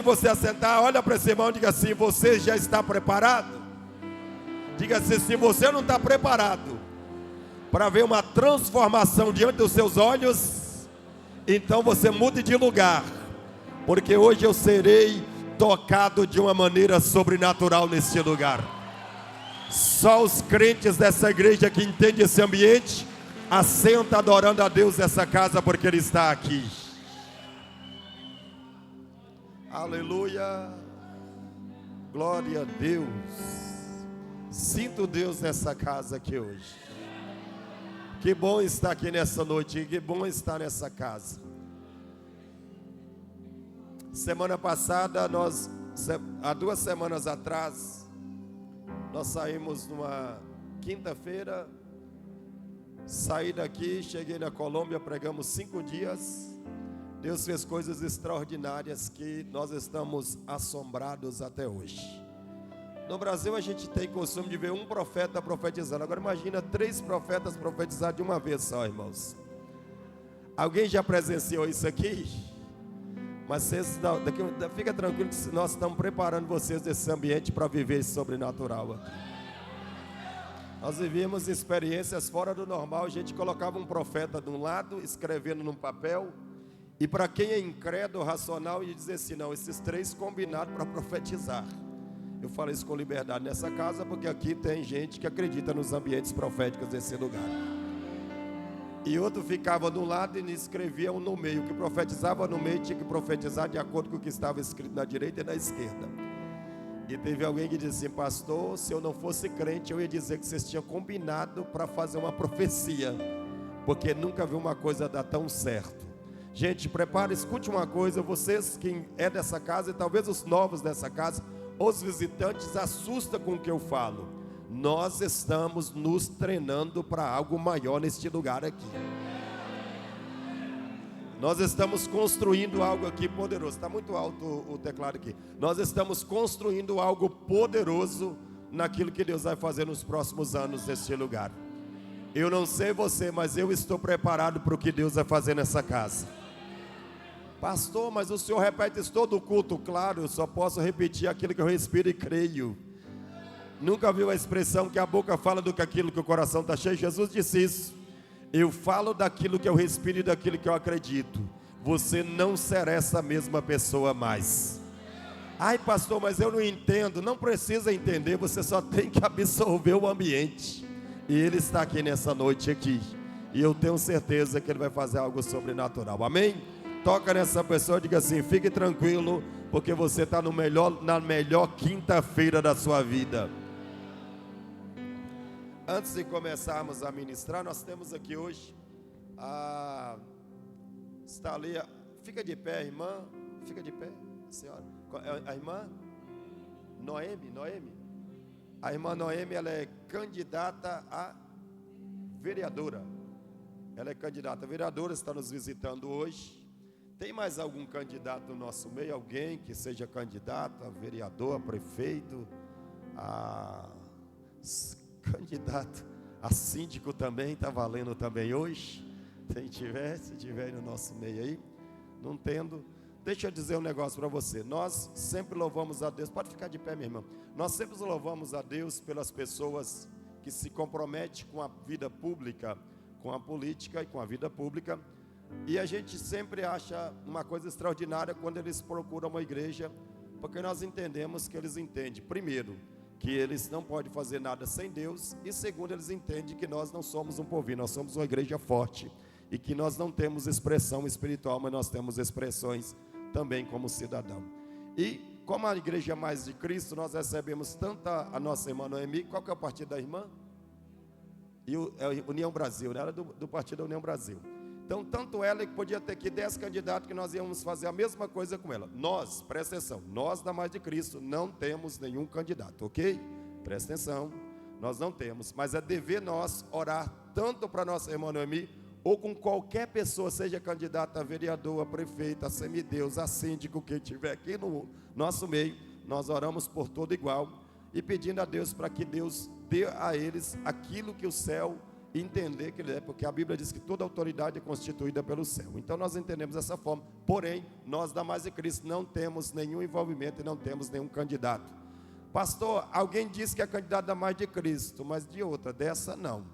você assentar, olha para esse irmão e diga assim: você já está preparado? Diga assim: se você não está preparado para ver uma transformação diante dos seus olhos, então você mude de lugar, porque hoje eu serei tocado de uma maneira sobrenatural neste lugar. Só os crentes dessa igreja que entendem esse ambiente assenta adorando a Deus nessa casa, porque Ele está aqui. Aleluia, glória a Deus. Sinto Deus nessa casa aqui hoje. Que bom estar aqui nessa noite, que bom estar nessa casa. Semana passada, há 2 semanas atrás, nós saímos numa quinta-feira, saí daqui, cheguei na Colômbia, pregamos 5 dias. Deus fez coisas extraordinárias que nós estamos assombrados até hoje. No Brasil a gente tem costume de ver um profeta profetizando. Agora imagina 3 profetas profetizar de uma vez só, irmãos. Alguém já presenciou isso aqui? Mas vocês, fica tranquilo que nós estamos preparando vocês desse ambiente para viver esse sobrenatural aqui. Nós vivíamos experiências fora do normal. A gente colocava um profeta de um lado, escrevendo num papel. E para quem é incrédulo, racional, ia dizer assim: não, esses 3 combinaram para profetizar. Eu falo isso com liberdade nessa casa, porque aqui tem gente que acredita nos ambientes proféticos desse lugar. E outro ficava de um lado e escrevia um no meio. O que profetizava no meio tinha que profetizar de acordo com o que estava escrito na direita e na esquerda. E teve alguém que disse assim: pastor, se eu não fosse crente, eu ia dizer que vocês tinham combinado para fazer uma profecia, porque nunca vi uma coisa dar tão certo. Gente, prepare, escute uma coisa. Vocês que é dessa casa, e talvez os novos dessa casa, os visitantes, assusta com o que eu falo. Nós estamos nos treinando para algo maior neste lugar aqui. Nós estamos construindo algo aqui poderoso. Está muito alto o teclado aqui. Nós estamos construindo algo poderoso naquilo que Deus vai fazer nos próximos anos neste lugar. Eu não sei você, mas eu estou preparado para o que Deus vai fazer nessa casa. Pastor, mas o senhor repete isso todo o culto? Claro, eu só posso repetir aquilo que eu respiro e creio. Nunca viu a expressão que a boca fala do que aquilo que o coração está cheio? Jesus disse isso. Eu falo daquilo que eu respiro e daquilo que eu acredito. Você não será essa mesma pessoa mais. Ai, pastor, mas eu não entendo. Não precisa entender, você só tem que absorver o ambiente. E Ele está aqui nessa noite aqui. E eu tenho certeza que Ele vai fazer algo sobrenatural. Amém? Toca nessa pessoa e diga assim: fique tranquilo, porque você está na melhor quinta-feira da sua vida. Antes de começarmos a ministrar, nós temos aqui hoje está ali, fica de pé, irmã, fica de pé, senhora, a irmã Noemi, a irmã Noemi, ela é candidata a vereadora, está nos visitando hoje. Tem mais algum candidato no nosso meio? Alguém que seja candidato a vereador, a prefeito, candidato a síndico também, está valendo também hoje? Se tiver no nosso meio aí, não tendo, deixa eu dizer um negócio para você. Nós sempre louvamos a Deus, pode ficar de pé, minha irmã. Nós sempre louvamos a Deus pelas pessoas que se comprometem com a vida pública, com a política e com a vida pública. E a gente sempre acha uma coisa extraordinária quando eles procuram uma igreja, porque nós entendemos que eles entendem, primeiro, que eles não podem fazer nada sem Deus, e segundo, eles entendem que nós não somos um povinho, nós somos uma igreja forte, e que nós não temos expressão espiritual, mas nós temos expressões também como cidadão. E como a igreja mais de Cristo, nós recebemos tanto a nossa irmã Noemi. Qual que é o partido da irmã? União Brasil, né? Ela é do partido da União Brasil. Então, tanto ela que podia ter aqui 10 candidatos, que nós íamos fazer a mesma coisa com ela. Nós, presta atenção, nós da Mais de Cristo não temos nenhum candidato, ok? Presta atenção, nós não temos, mas é dever nós orar tanto para nossa irmã Noemi, ou com qualquer pessoa, seja candidata a vereador, a prefeito, a semideus, a síndico, que estiver aqui no nosso meio, nós oramos por todo igual, e pedindo a Deus para que Deus dê a eles aquilo que o céu entender que ele é, porque a Bíblia diz que toda autoridade é constituída pelo céu. Então nós entendemos dessa forma. Porém, nós da Mais de Cristo não temos nenhum envolvimento e não temos nenhum candidato. Pastor, alguém disse que é candidato da Mais de Cristo, mas de outra, dessa não.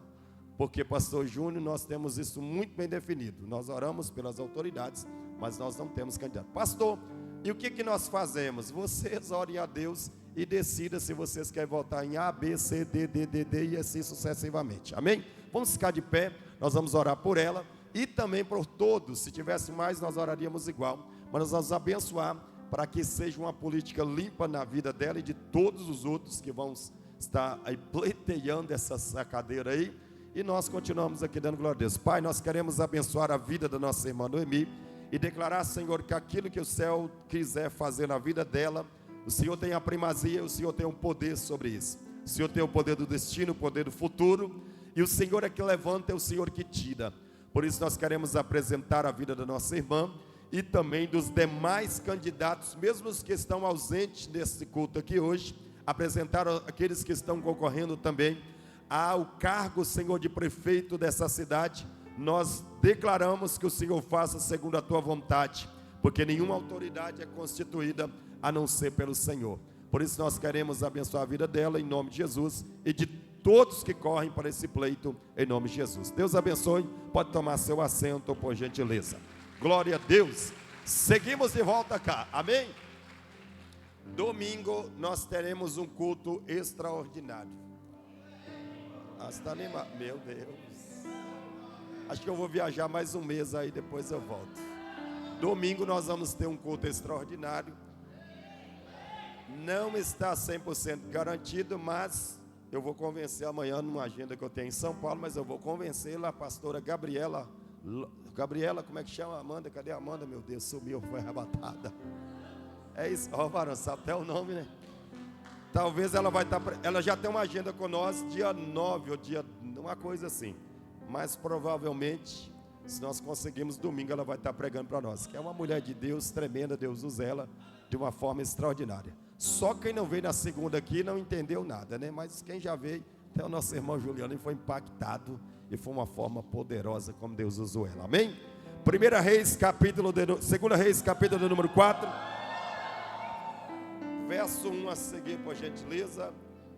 Porque, pastor Júnior, nós temos isso muito bem definido. Nós oramos pelas autoridades, mas nós não temos candidato. Pastor, e o que nós fazemos? Vocês orem a Deus e decidam se vocês querem votar em A, B, C, D, D, D, D e assim sucessivamente. Amém? Vamos ficar de pé, nós vamos orar por ela e também por todos. Se tivesse mais, nós oraríamos igual. Mas nós vamos abençoar para que seja uma política limpa na vida dela e de todos os outros que vão estar aí pleiteando essa cadeira aí. E nós continuamos aqui dando glória a Deus. Pai, nós queremos abençoar a vida da nossa irmã Noemi e declarar, Senhor, que aquilo que o céu quiser fazer na vida dela, o Senhor tem a primazia, o Senhor tem o poder sobre isso. O Senhor tem o poder do destino, o poder do futuro, e o Senhor é que levanta, é o Senhor que tira. Por isso nós queremos apresentar a vida da nossa irmã e também dos demais candidatos, mesmo os que estão ausentes desse culto aqui hoje, apresentar aqueles que estão concorrendo também ao cargo, Senhor, de prefeito dessa cidade. Nós declaramos que o Senhor faça segundo a tua vontade, porque nenhuma autoridade é constituída a não ser pelo Senhor. Por isso nós queremos abençoar a vida dela em nome de Jesus e de todos que correm para esse pleito em nome de Jesus. Deus abençoe, pode tomar seu assento por gentileza. Glória a Deus. Seguimos de volta cá, amém? Domingo nós teremos um culto extraordinário. Está animado, meu Deus. Acho que eu vou viajar mais um mês aí, depois eu volto. Domingo nós vamos ter um culto extraordinário. Não está 100% garantido, mas eu vou convencer amanhã numa agenda que eu tenho em São Paulo, mas eu vou convencê-la, a pastora Gabriela. Gabriela, como é que chama? Amanda, cadê a Amanda? Meu Deus, sumiu, foi arrebatada. É isso, ó, varão, sabe até o nome, né? Talvez ela vai estar, ela já tem uma agenda com nós, dia 9 ou dia, uma coisa assim. Mas provavelmente, se nós conseguirmos domingo, ela vai estar pregando para nós. Que é uma mulher de Deus tremenda, Deus usa ela de uma forma extraordinária. Só quem não veio na segunda aqui não entendeu nada, né? Mas quem já veio, até o nosso irmão Juliano, foi impactado e foi uma forma poderosa como Deus usou ela. Amém? 2 Reis, capítulo de número 4. Verso 1 a seguir, por gentileza.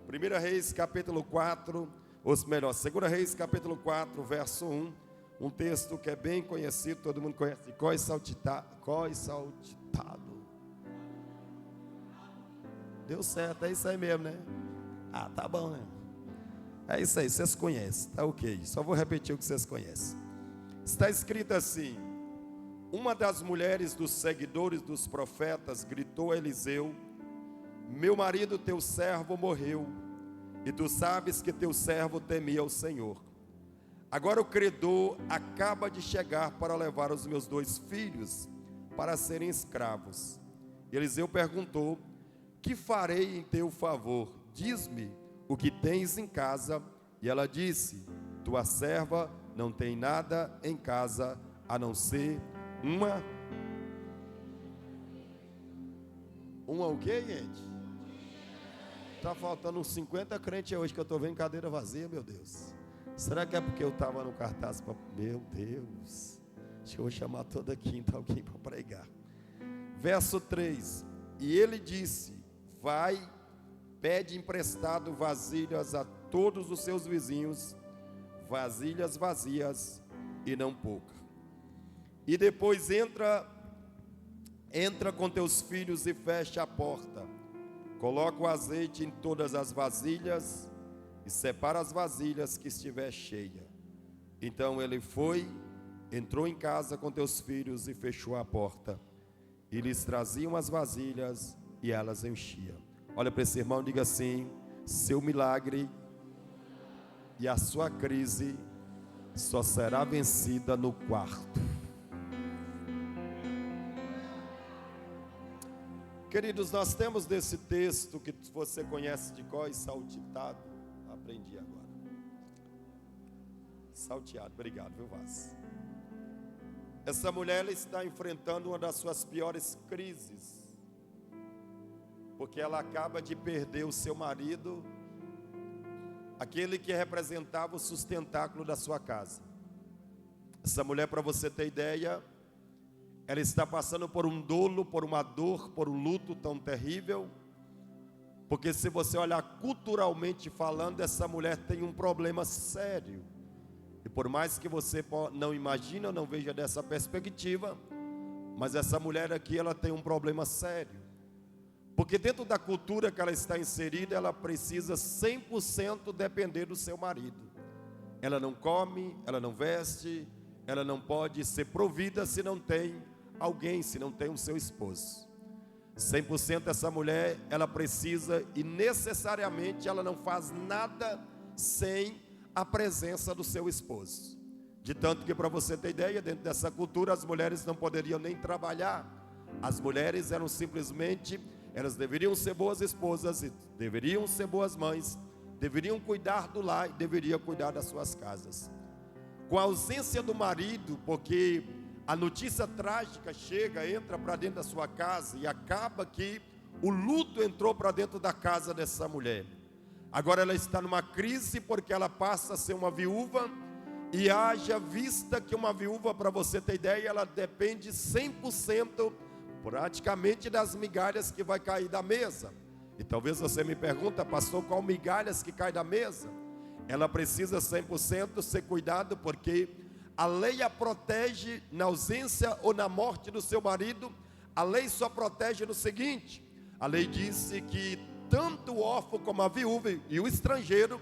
1 Reis, capítulo 4, ou melhor, 2 Reis, capítulo 4, verso 1. Um texto que é bem conhecido, todo mundo conhece. Cós saltitado. Deu certo, é isso aí mesmo, né? Ah, tá bom, né? É isso aí, vocês conhecem, tá ok. Só vou repetir o que vocês conhecem. Está escrito assim: uma das mulheres dos seguidores dos profetas gritou a Eliseu: meu marido, teu servo, morreu, e tu sabes que teu servo temia o Senhor. Agora o credor acaba de chegar para levar os meus 2 filhos para serem escravos. Eliseu perguntou: que farei em teu favor? Diz-me o que tens em casa. E ela disse: tua serva não tem nada em casa a não ser uma o quê, gente? Está faltando uns 50 crentes hoje que eu estou vendo cadeira vazia, meu Deus. Será que é porque eu estava no cartaz? Meu Deus. Acho que eu vou chamar toda quinta alguém para pregar. Verso 3. E ele disse: vai, pede emprestado vasilhas a todos os seus vizinhos, vasilhas vazias e não pouca. E depois entra com teus filhos e fecha a porta. Coloca o azeite em todas as vasilhas e separa as vasilhas que estiver cheia. Então ele foi, entrou em casa com teus filhos e fechou a porta. E lhes traziam as vasilhas e elas enchiam. Olha para esse irmão e diga assim: seu milagre e a sua crise só será vencida no quarto. Queridos, nós temos desse texto que você conhece de cor, saltitado. Aprendi agora. Salteado, obrigado, viu, Vaz? Essa mulher, ela está enfrentando uma das suas piores crises, porque ela acaba de perder o seu marido aquele que representava o sustentáculo da sua casa. Essa mulher, para você ter ideia, ela está passando por um dolo, por uma dor, por um luto tão terrível, porque se você olhar culturalmente falando, essa mulher tem um problema sério. E por mais que você não imagine ou não veja dessa perspectiva, mas essa mulher aqui, ela tem um problema sério. Porque dentro da cultura que ela está inserida, ela precisa 100% depender do seu marido. Ela não come, ela não veste, ela não pode ser provida se não tem alguém, se não tem o seu esposo. 100% essa mulher, ela precisa e necessariamente ela não faz nada sem a presença do seu esposo. De tanto que, para você ter ideia, dentro dessa cultura as mulheres não poderiam nem trabalhar. As mulheres eram simplesmente, elas deveriam ser boas esposas, deveriam ser boas mães, deveriam cuidar do lar e deveriam cuidar das suas casas. Com a ausência do marido, porque a notícia trágica chega, entra para dentro da sua casa e acaba que o luto entrou para dentro da casa dessa mulher. Agora ela está numa crise porque ela passa a ser uma viúva e haja vista que uma viúva, para você ter ideia, ela depende 100% praticamente das migalhas que vai cair da mesa. E talvez você me pergunta, pastor, qual migalhas que cai da mesa? Ela precisa 100% ser cuidado porque a lei a protege na ausência ou na morte do seu marido. A lei só protege no seguinte: a lei disse que tanto o órfão como a viúva e o estrangeiro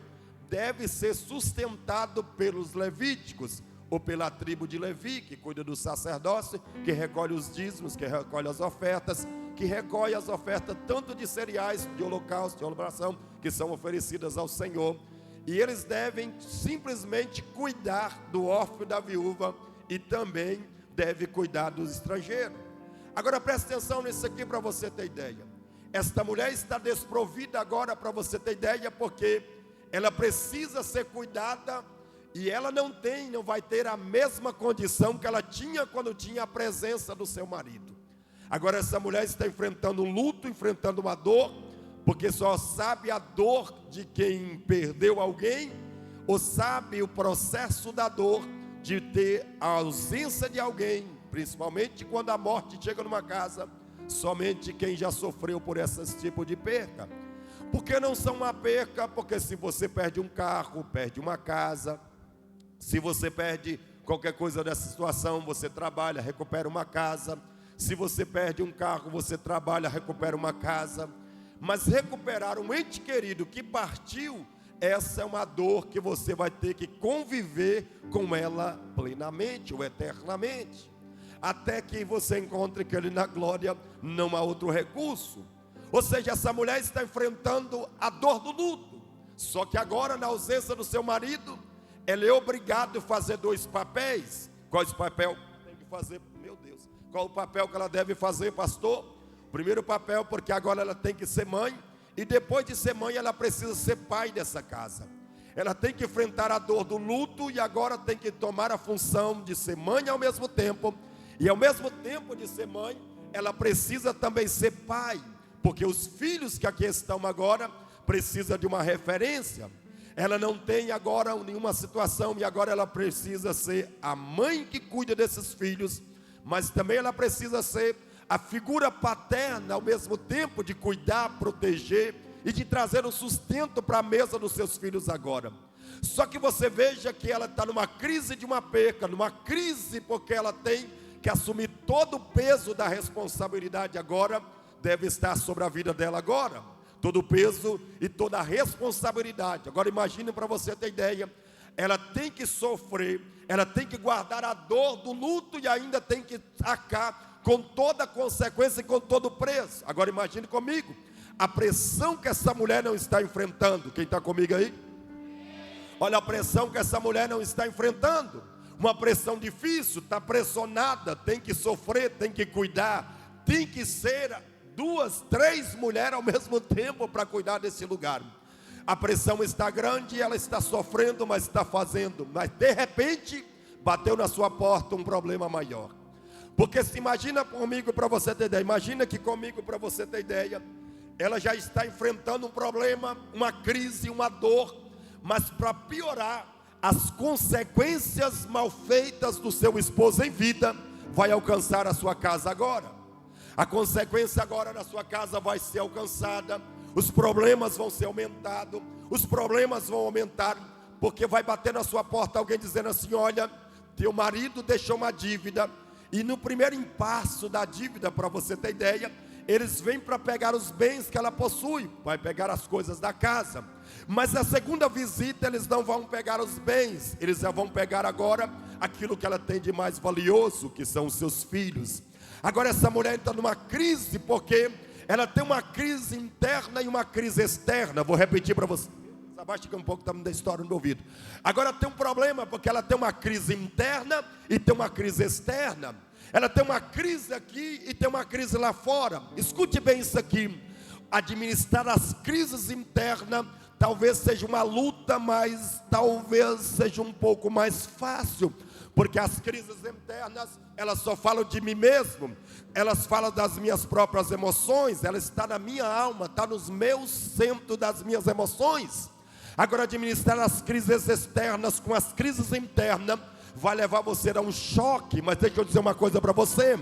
deve ser sustentado pelos levíticos, ou pela tribo de Levi, que cuida do sacerdócio, que recolhe os dízimos, que recolhe as ofertas, que recolhe as ofertas tanto de cereais, de holocausto, de oração, que são oferecidas ao Senhor. E eles devem simplesmente cuidar do órfão e da viúva, e também deve cuidar dos estrangeiros. Agora preste atenção nisso aqui para você ter ideia. Esta mulher está desprovida agora, para você ter ideia, porque ela precisa ser cuidada e ela não vai ter a mesma condição que ela tinha quando tinha a presença do seu marido. Agora essa mulher está enfrentando um luto, enfrentando uma dor, porque só sabe a dor de quem perdeu alguém, ou sabe o processo da dor de ter a ausência de alguém, principalmente quando a morte chega numa casa. Somente quem já sofreu por esse tipo de perca. Porque não são uma perca, porque se você perde um carro, perde uma casa, se você perde qualquer coisa dessa situação, você trabalha, recupera uma casa. Se você perde um carro, você trabalha, recupera uma casa. Mas recuperar um ente querido que partiu, essa é uma dor que você vai ter que conviver com ela plenamente ou eternamente, até que você encontre que ele na glória não há outro recurso. Ou seja, essa mulher está enfrentando a dor do luto, só que agora, na ausência do seu marido, ela é obrigada a fazer dois papéis. Qual é o papel que tem que fazer? Meu Deus, qual o papel que ela deve fazer, pastor? Primeiro papel, porque agora ela tem que ser mãe, e depois de ser mãe, ela precisa ser pai dessa casa. Ela tem que enfrentar a dor do luto, e agora tem que tomar a função de ser mãe ao mesmo tempo. E ao mesmo tempo de ser mãe, ela precisa também ser pai, porque os filhos que aqui estão agora precisam de uma referência. Ela não tem agora nenhuma situação, e agora ela precisa ser a mãe que cuida desses filhos, mas também ela precisa ser a figura paterna ao mesmo tempo, de cuidar, proteger e de trazer o sustento para a mesa dos seus filhos agora. Só que você veja que ela está numa crise de uma perca, numa crise porque ela tem que assumir todo o peso da responsabilidade agora, deve estar sobre a vida dela agora, todo o peso e toda a responsabilidade. Agora imagine, para você ter ideia, ela tem que sofrer, ela tem que guardar a dor do luto e ainda tem que arcar com toda a consequência e com todo o preço. Agora imagine comigo, a pressão que essa mulher não está enfrentando. Quem está comigo aí? Olha a pressão que essa mulher não está enfrentando. Uma pressão difícil, está pressionada, tem que sofrer, tem que cuidar, tem que ser 2, 3 mulheres ao mesmo tempo para cuidar desse lugar. A pressão está grande, ela está sofrendo, mas está fazendo. Mas de repente, bateu na sua porta um problema maior. Porque se imagina comigo, para você ter ideia, imagina que comigo, para você ter ideia, ela já está enfrentando um problema, uma crise, uma dor, Mas para piorar, as consequências mal feitas do seu esposo em vida vai alcançar a sua casa agora. A consequência agora na sua casa vai ser alcançada. Os problemas vão ser aumentados. Os problemas vão aumentar, porque vai bater na sua porta alguém dizendo assim: olha, teu marido deixou uma dívida, e no primeiro impasse da dívida, para você ter ideia, eles vêm para pegar os bens que ela possui, vai pegar as coisas da casa. Mas na segunda visita eles não vão pegar os bens, eles já vão pegar agora aquilo que ela tem de mais valioso, que são os seus filhos. Agora essa mulher entra numa crise, porque ela tem uma crise interna e uma crise externa. Vou repetir para você. Abaixa um pouco, está me dando história no meu ouvido. Agora tem um problema, porque ela tem uma crise interna e tem uma crise externa. Ela tem uma crise aqui e tem uma crise lá fora. Escute bem isso aqui. Administrar as crises internas talvez seja uma luta, mas talvez seja um pouco mais fácil, porque as crises internas, elas só falam de mim mesmo, elas falam das minhas próprias emoções, ela está na minha alma, está nos meus centros das minhas emoções. Agora, administrar as crises externas com as crises internas vai levar você a um choque. Mas deixa eu dizer uma coisa para você: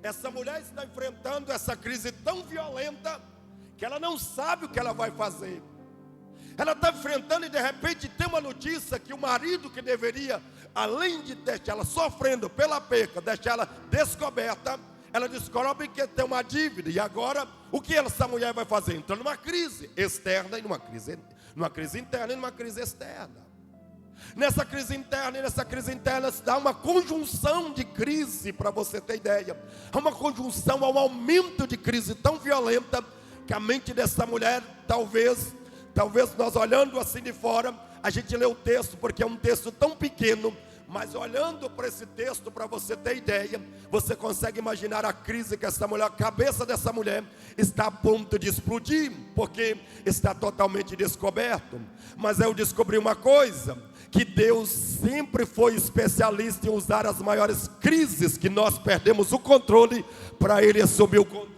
essa mulher está enfrentando essa crise tão violenta que ela não sabe o que ela vai fazer. Ela está enfrentando e de repente tem uma notícia que o marido, que deveria, além de deixar ela sofrendo pela perca, deixar ela descoberta, ela descobre que tem uma dívida. E agora, o que essa mulher vai fazer? Entra numa crise externa e numa crise interna e numa crise externa. Nessa crise interna e nessa crise interna se dá uma conjunção de crise, para você ter ideia. Há uma conjunção, há um aumento de crise tão violenta que a mente dessa mulher, talvez nós olhando assim de fora, a gente lê o texto porque é um texto tão pequeno, mas olhando para esse texto, para você ter ideia, você consegue imaginar a crise que essa mulher, a cabeça dessa mulher está a ponto de explodir, porque está totalmente descoberto. Mas eu descobri uma coisa, que Deus sempre foi especialista em usar as maiores crises que nós perdemos o controle, para Ele assumir o controle.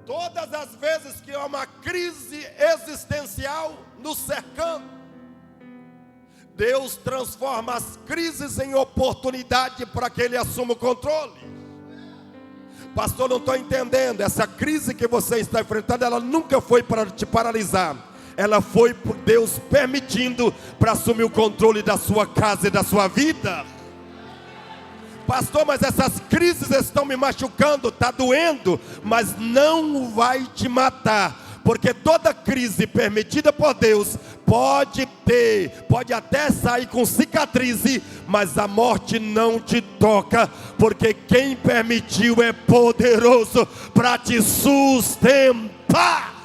Todas as vezes que há uma crise existencial nos cercando, Deus transforma as crises em oportunidade para que Ele assuma o controle. Pastor, não estou entendendo. Essa crise que você está enfrentando, ela nunca foi para te paralisar. Ela foi por Deus permitindo para assumir o controle da sua casa e da sua vida. Pastor, mas essas crises estão me machucando, está doendo, mas não vai te matar, porque toda crise permitida por Deus pode até sair com cicatriz, mas a morte não te toca, porque quem permitiu é poderoso para te sustentar.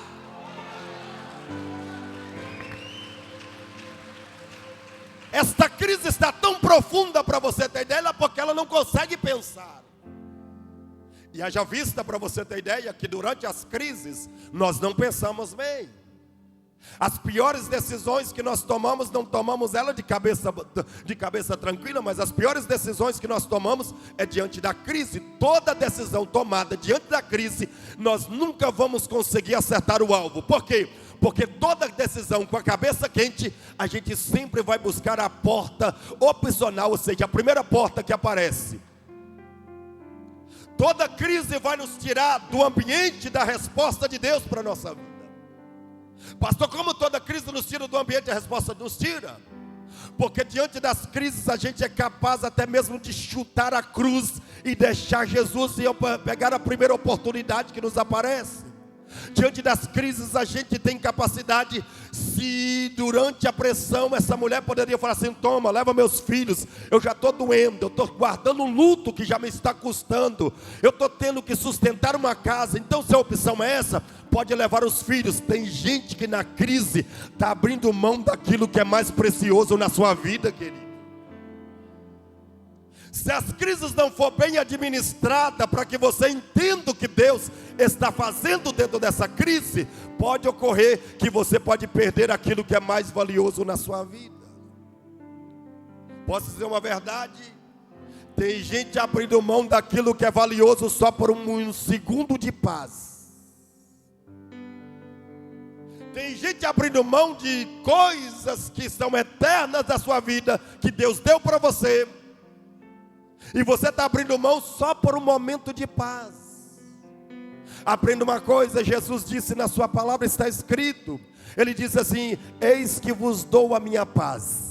Esta crise está tão profunda, para você ter ideia, porque ela não consegue pensar. E haja vista, para você ter ideia, que durante as crises nós não pensamos bem. As piores decisões que nós tomamos, não tomamos ela de cabeça tranquila, mas as piores decisões que nós tomamos é diante da crise. Toda decisão tomada diante da crise, nós nunca vamos conseguir acertar o alvo. Por quê? Porque toda decisão com a cabeça quente, a gente sempre vai buscar a porta opcional, ou seja, a primeira porta que aparece. Toda crise vai nos tirar do ambiente da resposta de Deus para a nossa vida. Pastor, como toda crise nos tira do ambiente, a resposta nos tira? Porque diante das crises a gente é capaz até mesmo de chutar a cruz e deixar Jesus e pegar a primeira oportunidade que nos aparece. Diante das crises a gente tem capacidade, se durante a pressão essa mulher poderia falar assim: toma, leva meus filhos, eu já estou doendo, eu estou guardando um luto que já me está custando, eu estou tendo que sustentar uma casa, então se a opção é essa, pode levar os filhos. Tem gente que na crise está abrindo mão daquilo que é mais precioso na sua vida, querido. Se as crises não for bem administradas, para que você entenda o que Deus está fazendo dentro dessa crise, pode ocorrer que você pode perder aquilo que é mais valioso na sua vida. Posso dizer uma verdade? Tem gente abrindo mão daquilo que é valioso só por um segundo de paz. Tem gente abrindo mão de coisas que são eternas da sua vida, que Deus deu para você, e você está abrindo mão só por um momento de paz. Aprenda uma coisa, Jesus disse na sua palavra, está escrito, Ele disse assim: eis que vos dou a minha paz,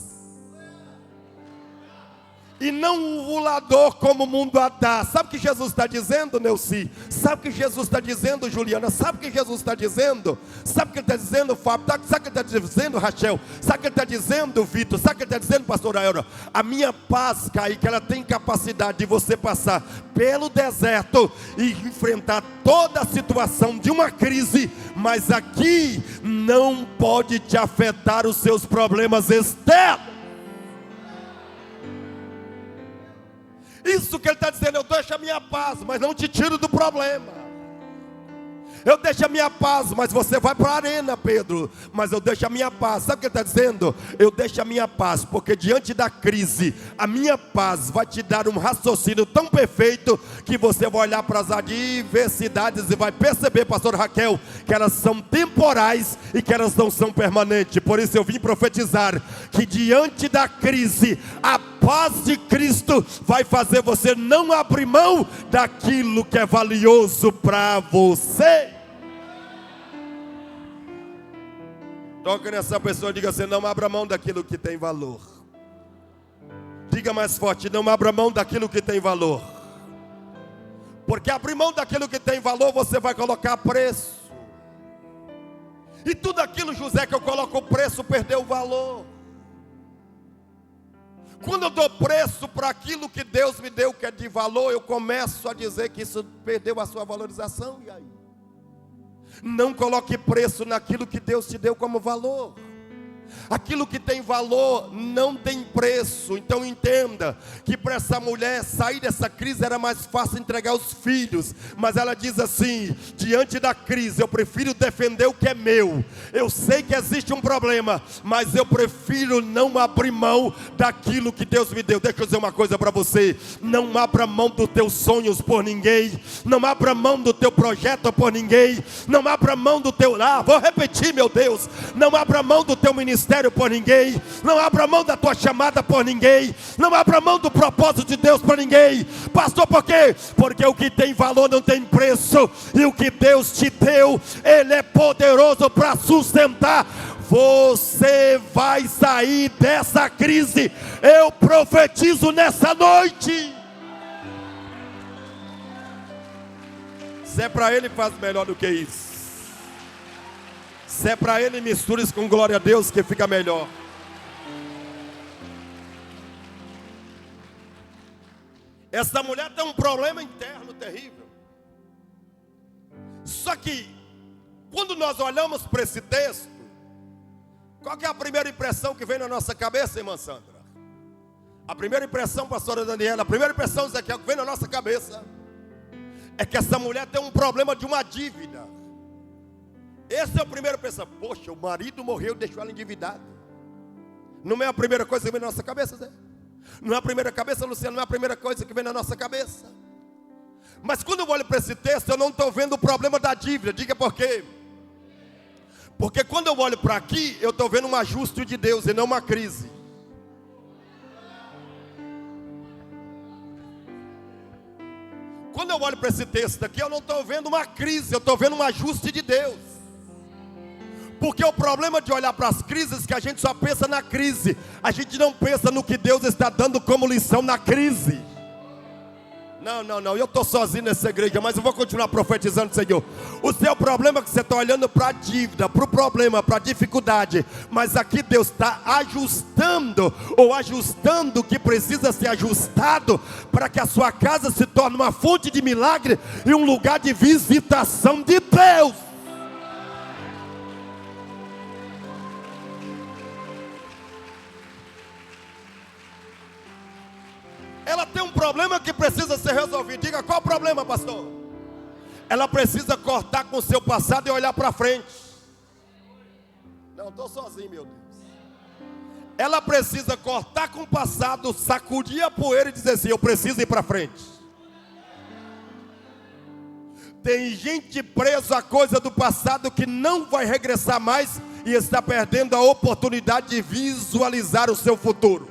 e não o lá dou como o mundo a dá. Sabe o que Jesus está dizendo, Neuci? Sabe o que Jesus está dizendo, Juliana? Sabe o que Jesus está dizendo? Sabe o que Ele está dizendo, Fábio? Sabe o que Ele está dizendo, Rachel? Sabe o que Ele está dizendo, Vitor? Sabe o que Ele está dizendo, pastor Aero? A minha paz, Kaique, ela tem capacidade de você passar pelo deserto e enfrentar toda a situação de uma crise, mas aqui não pode te afetar os seus problemas externos. Isso que Ele está dizendo: eu deixo a minha paz, mas não te tiro do problema. Eu deixo a minha paz, mas você vai para a arena, Pedro. Mas eu deixo a minha paz. Sabe o que Ele está dizendo? Eu deixo a minha paz, porque diante da crise, a minha paz vai te dar um raciocínio tão perfeito, que você vai olhar para as adversidades e vai perceber, pastor Raquel, que elas são temporais e que elas não são permanentes. Por isso eu vim profetizar que diante da crise, a paz de Cristo vai fazer você não abrir mão daquilo que é valioso para você. Toca nessa pessoa e diga assim: não abra mão daquilo que tem valor. Diga mais forte: não abra mão daquilo que tem valor. Porque abrir mão daquilo que tem valor, você vai colocar preço. E tudo aquilo, José, que eu coloco preço, perdeu o valor. Quando eu dou preço para aquilo que Deus me deu, que é de valor, eu começo a dizer que isso perdeu a sua valorização. E aí? Não coloque preço naquilo que Deus te deu como valor. Aquilo que tem valor não tem preço. Então entenda que para essa mulher sair dessa crise era mais fácil entregar os filhos. Mas ela diz assim: diante da crise eu prefiro defender o que é meu. Eu sei que existe um problema, mas eu prefiro não abrir mão daquilo que Deus me deu. Deixa eu dizer uma coisa para você: não abra mão dos teus sonhos por ninguém. Não abra mão do teu projeto por ninguém. Não abra mão do teu... vou repetir, meu Deus. Não abra mão do teu ministério por ninguém. Não abra mão da tua chamada por ninguém. Não abra mão do propósito de Deus por ninguém. Pastor, por quê? Porque o que tem valor não tem preço. E o que Deus te deu, Ele é poderoso para sustentar. Você vai sair dessa crise. Eu profetizo nessa noite. Se é para Ele, faz melhor do que isso. Se é para Ele, misture isso com glória a Deus, que fica melhor. Essa mulher tem um problema interno terrível. Só que, quando nós olhamos para esse texto, qual que é a primeira impressão que vem na nossa cabeça, irmã Sandra? A primeira impressão, pastora Daniela, a primeira impressão, Ezequiel, que vem na nossa cabeça é que essa mulher tem um problema de uma dívida. Esse é o primeiro pensamento. Poxa, o marido morreu e deixou ela endividada. Não é a primeira coisa que vem na nossa cabeça, Zé? Não é a primeira cabeça, Luciano, não é a primeira coisa que vem na nossa cabeça. Mas quando eu olho para esse texto, eu não estou vendo o problema da dívida. Diga por quê? Porque quando eu olho para aqui, eu estou vendo um ajuste de Deus e não uma crise. Quando eu olho para esse texto aqui, eu não estou vendo uma crise, eu estou vendo um ajuste de Deus. Porque o problema de olhar para as crises é que a gente só pensa na crise. A gente não pensa no que Deus está dando como lição na crise. Não, eu estou sozinho nessa igreja, mas eu vou continuar profetizando, Senhor. O seu problema é que você está olhando para a dívida, para o problema, para a dificuldade. Mas aqui Deus está ajustando o que precisa ser ajustado, para que a sua casa se torne uma fonte de milagre e um lugar de visitação de Deus. Ela tem um problema que precisa ser resolvido. Diga, qual o problema, pastor? Ela precisa cortar com o seu passado e olhar para frente. Não, estou sozinho, meu Deus. ela precisa cortar com o passado, sacudir a poeira e dizer assim: eu preciso ir para frente. Tem gente presa a coisa do passado que não vai regressar mais e está perdendo a oportunidade de visualizar o seu futuro.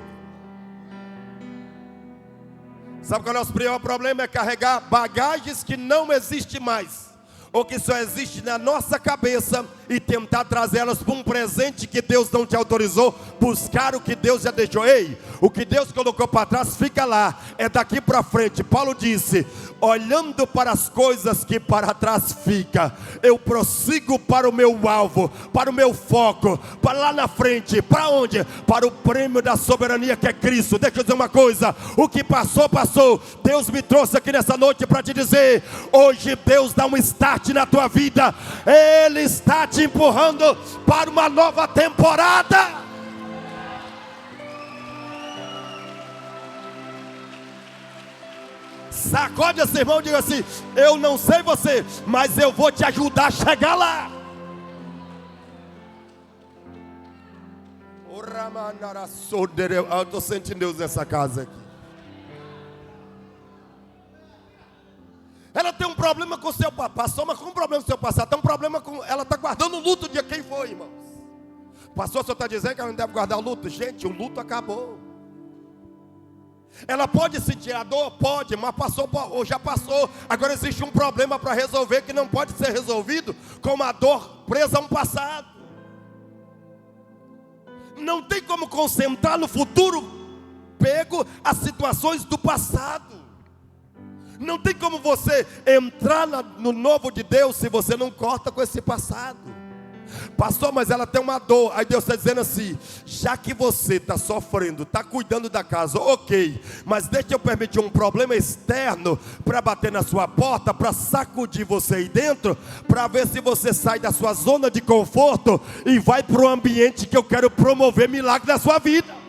Sabe qual é o nosso pior problema? É carregar bagagens que não existem mais, ou que só existem na nossa cabeça, e tentar trazê-las para um presente que Deus não te autorizou, buscar o que Deus já deixou. Ei, o que Deus colocou para trás fica lá, é daqui para frente. Paulo disse: olhando para as coisas que para trás fica, eu prossigo para o meu alvo, para o meu foco, para lá na frente. Para onde? Para o prêmio da soberania que é Cristo. Deixa eu dizer uma coisa: o que passou, passou. Deus me trouxe aqui nessa noite para te dizer: hoje Deus dá um start na tua vida. Ele está te empurrando para uma nova temporada. Sacode esse irmão e diga assim: eu não sei você, mas eu vou te ajudar a chegar lá. Eu estou sentindo Deus nessa casa aqui. Ela tem um problema com o seu pastor, mas com um problema com o seu passado, tem um problema com... ela está guardando o luto de quem foi, irmãos. Pastor, o senhor está dizendo que ela não deve guardar o luto? Gente, o luto acabou. Ela pode sentir a dor? Pode, mas passou ou já passou. Agora existe um problema para resolver que não pode ser resolvido com uma dor presa a um passado. Não tem como concentrar no futuro pego às situações do passado. Não tem como você entrar no novo de Deus se você não corta com esse passado. Pastor, mas ela tem uma dor. Aí Deus está dizendo assim: já que você está sofrendo, está cuidando da casa, ok, mas deixa eu permitir um problema externo para bater na sua porta, para sacudir você aí dentro, para ver se você sai da sua zona de conforto e vai para o ambiente que eu quero promover milagre na sua vida.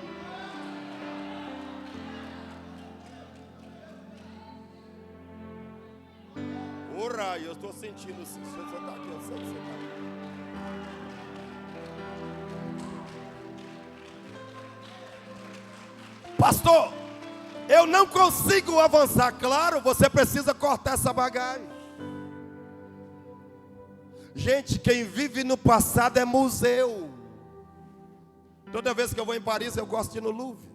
Eu estou sentindo, se você está aqui, eu sei que você está aqui. Pastor, eu não consigo avançar. Claro, você precisa cortar essa bagagem. Gente, quem vive no passado é museu. Toda vez que eu vou em Paris, eu gosto de ir no Louvre.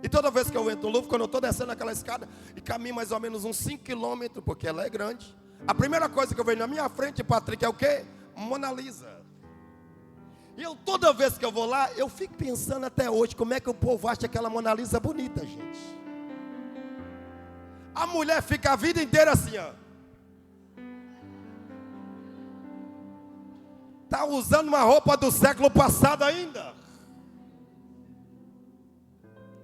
E toda vez que eu entro no Louvre, quando eu estou descendo aquela escada e caminho mais ou menos uns 5 quilômetros, porque ela é grande, a primeira coisa que eu vejo na minha frente, Patrick, é o quê? Mona Lisa. E eu, toda vez que eu vou lá, eu fico pensando até hoje, como é que o povo acha aquela Mona Lisa bonita, gente. A mulher fica a vida inteira assim, ó. Está usando uma roupa do século passado ainda.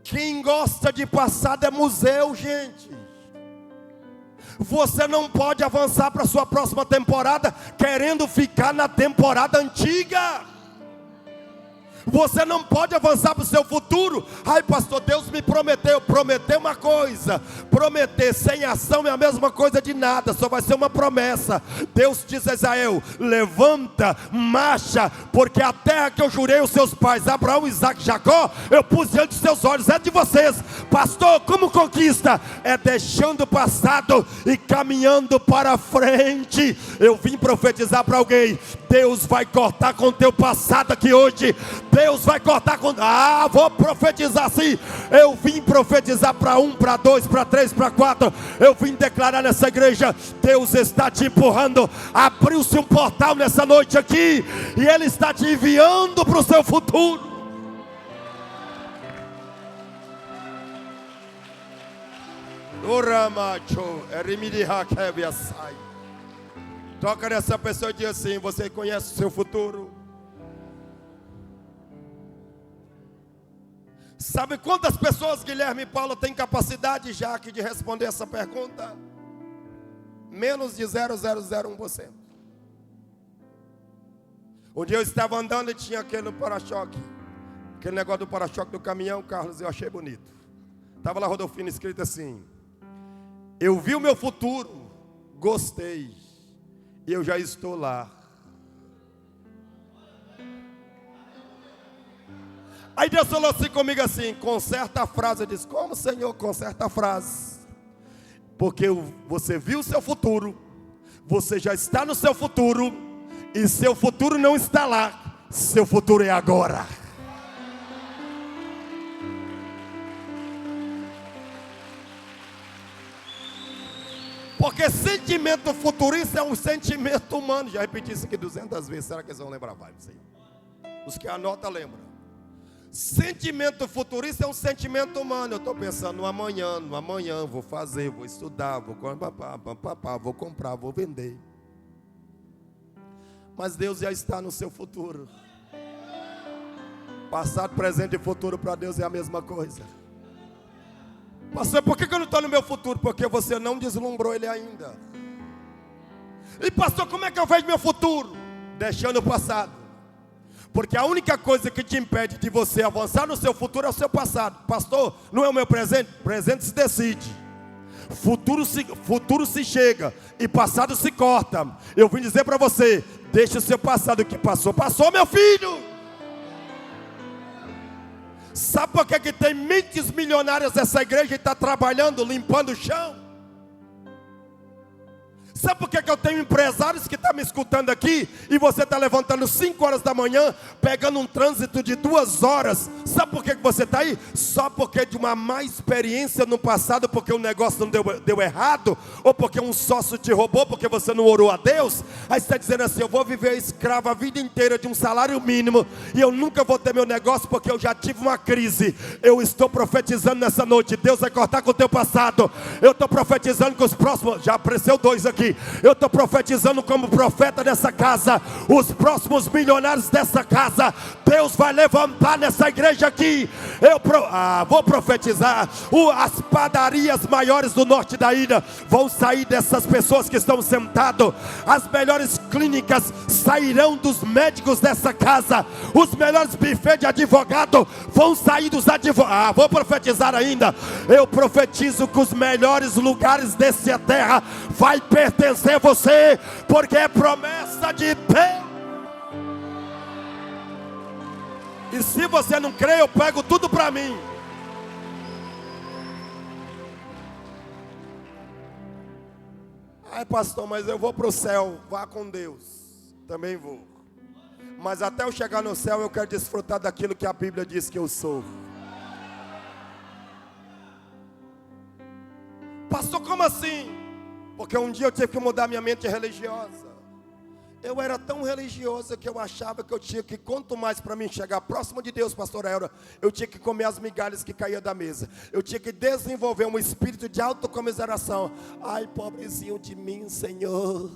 Quem gosta de passado é museu, gente. Você não pode avançar para a sua próxima temporada querendo ficar na temporada antiga. Você não pode avançar para o seu futuro. Ai, pastor, Deus me prometeu. Prometeu uma coisa. Prometer sem ação é a mesma coisa de nada. Só vai ser uma promessa. Deus diz a Israel: levanta, marcha, porque a terra que eu jurei aos seus pais, Abraão, Isaac e Jacó, eu pus diante dos seus olhos. É de vocês. Pastor, como conquista? É deixando o passado e caminhando para frente. Eu vim profetizar para alguém: Deus vai cortar com o teu passado aqui hoje. Deus vai cortar com... vou profetizar assim. Eu vim profetizar para 1, para 2, para 3, para 4. Eu vim declarar nessa igreja: Deus está te empurrando. Abriu-se um portal nessa noite aqui, e Ele está te enviando para o seu futuro. Toca nessa pessoa e diz assim: você conhece o seu futuro? Sabe quantas pessoas Guilherme e Paulo têm capacidade, Jaque, de responder essa pergunta? Menos de 0,001%. Um dia eu estava andando e tinha aquele para-choque, aquele negócio do para-choque do caminhão, Carlos, eu achei bonito. Estava lá Rodolfino escrito assim: eu vi o meu futuro, gostei, e eu já estou lá. Aí Deus falou assim comigo assim, conserta a frase. Eu disse, como, Senhor, conserta a frase? Porque você viu o seu futuro, você já está no seu futuro, e seu futuro não está lá, seu futuro é agora. Porque sentimento futurista é um sentimento humano. Já repeti isso aqui 200 vezes, será que eles vão lembrar? Vai, não sei. Os que anotam lembram. Sentimento futurista é um sentimento humano. Eu estou pensando no amanhã, vou fazer, vou estudar, vou comprar, vou vender. Mas Deus já está no seu futuro. Passado, presente e futuro para Deus é a mesma coisa. Pastor, por que eu não estou no meu futuro? Porque você não deslumbrou ele ainda. E pastor, como é que eu vejo meu futuro? Deixando o passado. Porque a única coisa que te impede de você avançar no seu futuro é o seu passado. Pastor, não é o meu presente? Presente se decide. Futuro se chega e passado se corta. Eu vim dizer para você, deixa o seu passado, que passou, passou, meu filho. Sabe por que tem mentes milionárias nessa igreja e está trabalhando, limpando o chão? Sabe por que eu tenho empresários que estão me escutando aqui e você está levantando 5 horas da manhã, pegando um trânsito de 2 horas? Sabe por que você está aí? Só porque de uma má experiência no passado, porque o negócio não deu errado, ou porque um sócio te roubou, porque você não orou a Deus. Aí você está dizendo assim, eu vou viver escravo a vida inteira de um salário mínimo, e eu nunca vou ter meu negócio porque eu já tive uma crise. Eu estou profetizando nessa noite, Deus vai cortar com o teu passado. Eu estou profetizando com os próximos, já apareceu 2 aqui. Eu estou profetizando como profeta dessa casa, os próximos milionários dessa casa, Deus vai levantar nessa igreja aqui. Vou profetizar, as padarias maiores do norte da ilha vão sair dessas pessoas que estão sentadas. As melhores clínicas sairão dos médicos dessa casa. Os melhores bufês de advogado vão sair dos advogados. Vou profetizar ainda. Eu profetizo que os melhores lugares dessa terra vai pertencer a você, porque é promessa de Deus. E se você não crê, eu pego tudo para mim. Ai, pastor, mas eu vou para o céu. Vá com Deus. Também vou. Mas até eu chegar no céu, eu quero desfrutar daquilo que a Bíblia diz que eu sou. Pastor, como assim? Porque um dia eu tive que mudar minha mente religiosa. Eu era tão religioso que eu achava que eu tinha que, quanto mais para mim chegar próximo de Deus, pastor Elra, eu tinha que comer as migalhas que caíam da mesa. Eu tinha que desenvolver um espírito de autocomiseração. Ai, pobrezinho de mim, Senhor.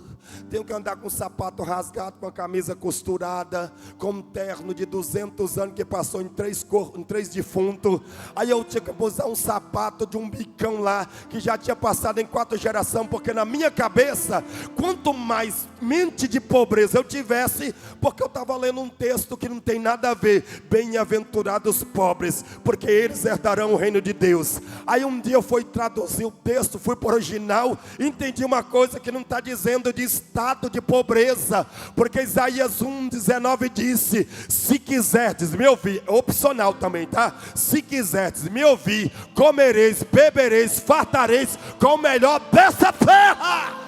Tenho que andar com um sapato rasgado, com a camisa costurada, com um terno de 200 anos que passou em 3 defuntos. Aí eu tinha que usar um sapato de um bicão lá, que já tinha passado em 4 gerações, porque na minha cabeça, quanto mais mente de pobreza eu tivesse, porque eu estava lendo um texto que não tem nada a ver. Bem-aventurados pobres, porque eles herdarão o reino de Deus. Aí um dia eu fui traduzir o texto, fui para o original, entendi uma coisa que não está dizendo de estado de pobreza, porque Isaías 1:19 disse: se quiserdes me ouvir, opcional também, tá? Se quiserdes me ouvir, comereis, bebereis, fartareis com o melhor dessa terra.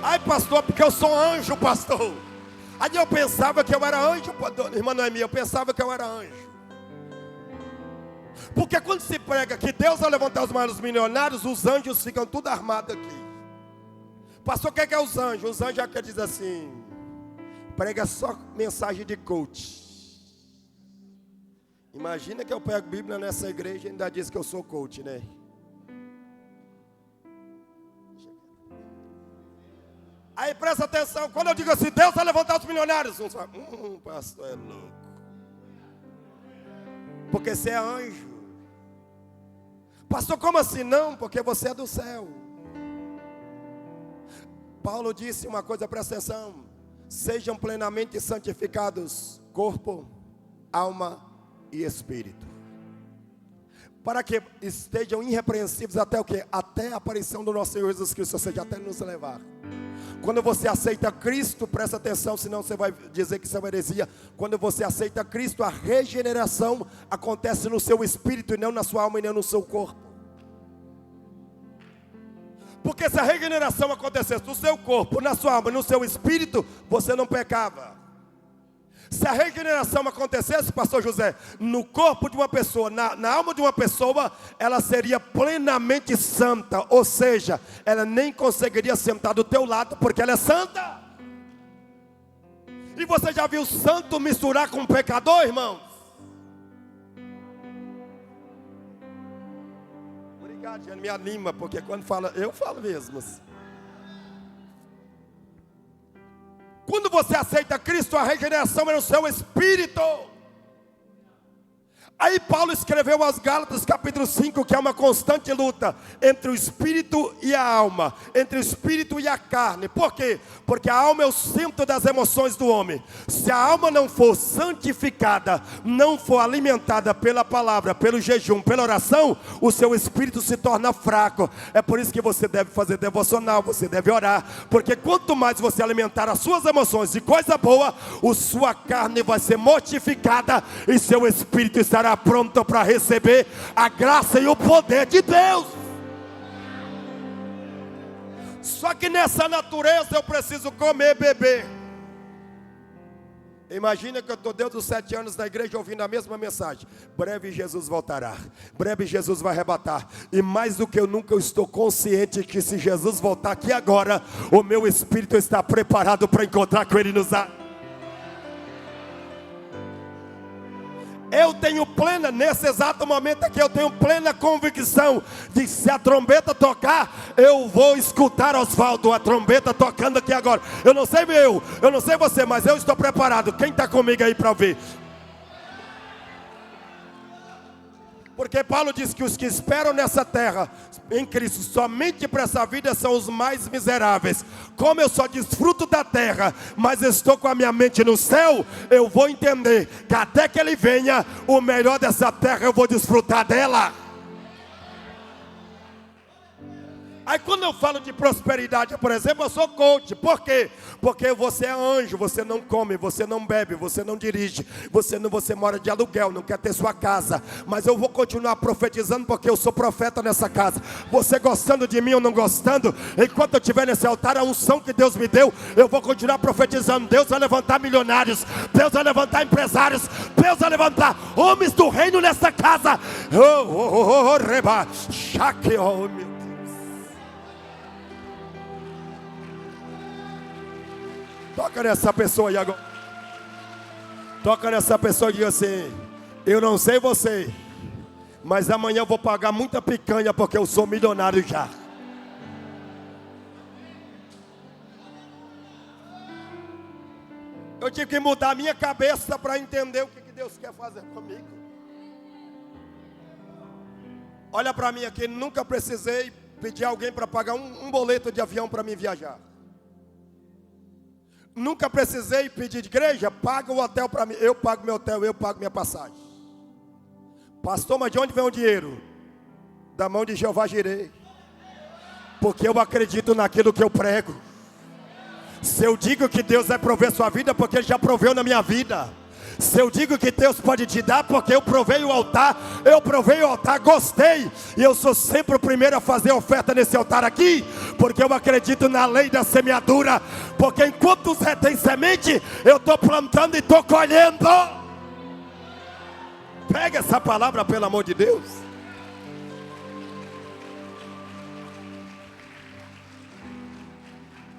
Ai, pastor, porque eu sou anjo, pastor. Aí eu pensava que eu era anjo, irmã Noemi, eu pensava que eu era anjo. Porque quando se prega que Deus vai levantar os maiores milionários, os anjos ficam tudo armados aqui. Pastor, o que é os anjos? Os anjos é que diz assim, prega só mensagem de coach. Imagina que eu pego Bíblia nessa igreja e ainda diz que eu sou coach, né? Aí presta atenção, quando eu digo assim, Deus vai levantar os milionários, uns falam, pastor é louco. Porque você é anjo. Pastor, como assim? Não, porque você é do céu. Paulo disse uma coisa, presta atenção. Sejam plenamente santificados, corpo, alma e espírito. para que estejam irrepreensíveis até o quê? Até a aparição do nosso Senhor Jesus Cristo, ou seja, até nos levar. Quando você aceita Cristo, presta atenção, senão você vai dizer que isso é uma heresia. Quando você aceita Cristo, a regeneração acontece no seu espírito e não na sua alma e nem no seu corpo. Porque se a regeneração acontecesse no seu corpo, na sua alma e no seu espírito, você não pecava. Se a regeneração acontecesse, pastor José, no corpo de uma pessoa, na alma de uma pessoa, ela seria plenamente santa. Ou seja, ela nem conseguiria sentar do teu lado, porque ela é santa. E você já viu santo misturar com pecador, irmãos? Obrigado, gente, me anima, porque quando fala, eu falo mesmo. Quando você aceita Cristo, a regeneração é no seu espírito. Aí Paulo escreveu aos Gálatas capítulo 5, que é uma constante luta entre o espírito e a alma, entre o espírito e a carne. Por quê? Porque a alma é o centro das emoções do homem. Se a alma não for santificada, não for alimentada pela palavra, pelo jejum, pela oração, o seu espírito se torna fraco. É por isso que você deve fazer devocional, você deve orar, porque quanto mais você alimentar as suas emoções de coisa boa, a sua carne vai ser mortificada e seu espírito estará pronto para receber a graça e o poder de Deus. Só que nessa natureza eu preciso comer e beber. Imagina que eu estou dentro dos 7 anos na igreja ouvindo a mesma mensagem. Breve Jesus voltará, breve Jesus vai arrebatar. E mais do que eu nunca, eu estou consciente que se Jesus voltar aqui agora, o meu espírito está preparado para encontrar com Ele nos ar. Eu tenho plena, nesse exato momento aqui, eu tenho plena convicção de se a trombeta tocar, eu vou escutar Osvaldo, a trombeta tocando aqui agora. Eu não sei eu não sei você, mas eu estou preparado. Quem está comigo aí para ouvir? Porque Paulo diz que os que esperam nessa terra, em Cristo, somente para essa vida, são os mais miseráveis. Como eu só desfruto da terra, mas estou com a minha mente no céu, eu vou entender que até que Ele venha, o melhor dessa terra eu vou desfrutar dela. Aí quando eu falo de prosperidade, por exemplo, eu sou coach. Por quê? Porque você é anjo, você não come, você não bebe, você não dirige, você mora de aluguel, não quer ter sua casa. Mas eu vou continuar profetizando porque eu sou profeta nessa casa. Você gostando de mim ou não gostando, enquanto eu estiver nesse altar, a unção que Deus me deu, eu vou continuar profetizando. Deus vai levantar milionários, Deus vai levantar empresários, Deus vai levantar homens do reino nessa casa. Reba, chaque, oh, meu. Toca nessa pessoa aí agora. Toca nessa pessoa e diga assim: eu não sei você, mas amanhã eu vou pagar muita picanha porque eu sou milionário já. Eu tive que mudar a minha cabeça para entender o que Deus quer fazer comigo. Olha para mim aqui, nunca precisei pedir alguém para pagar um boleto de avião para mim viajar. Nunca precisei pedir de igreja, paga o hotel para mim. Eu pago meu hotel, eu pago minha passagem. Pastor, mas de onde vem o dinheiro? Da mão de Jeová Jireh. Porque eu acredito naquilo que eu prego. Se eu digo que Deus vai prover sua vida, porque Ele já proveu na minha vida. Se eu digo que Deus pode te dar, porque eu provei o altar, gostei. E eu sou sempre o primeiro a fazer oferta nesse altar aqui, porque eu acredito na lei da semeadura. Porque enquanto você tem semente, eu estou plantando e estou colhendo. Pega essa palavra, pelo amor de Deus.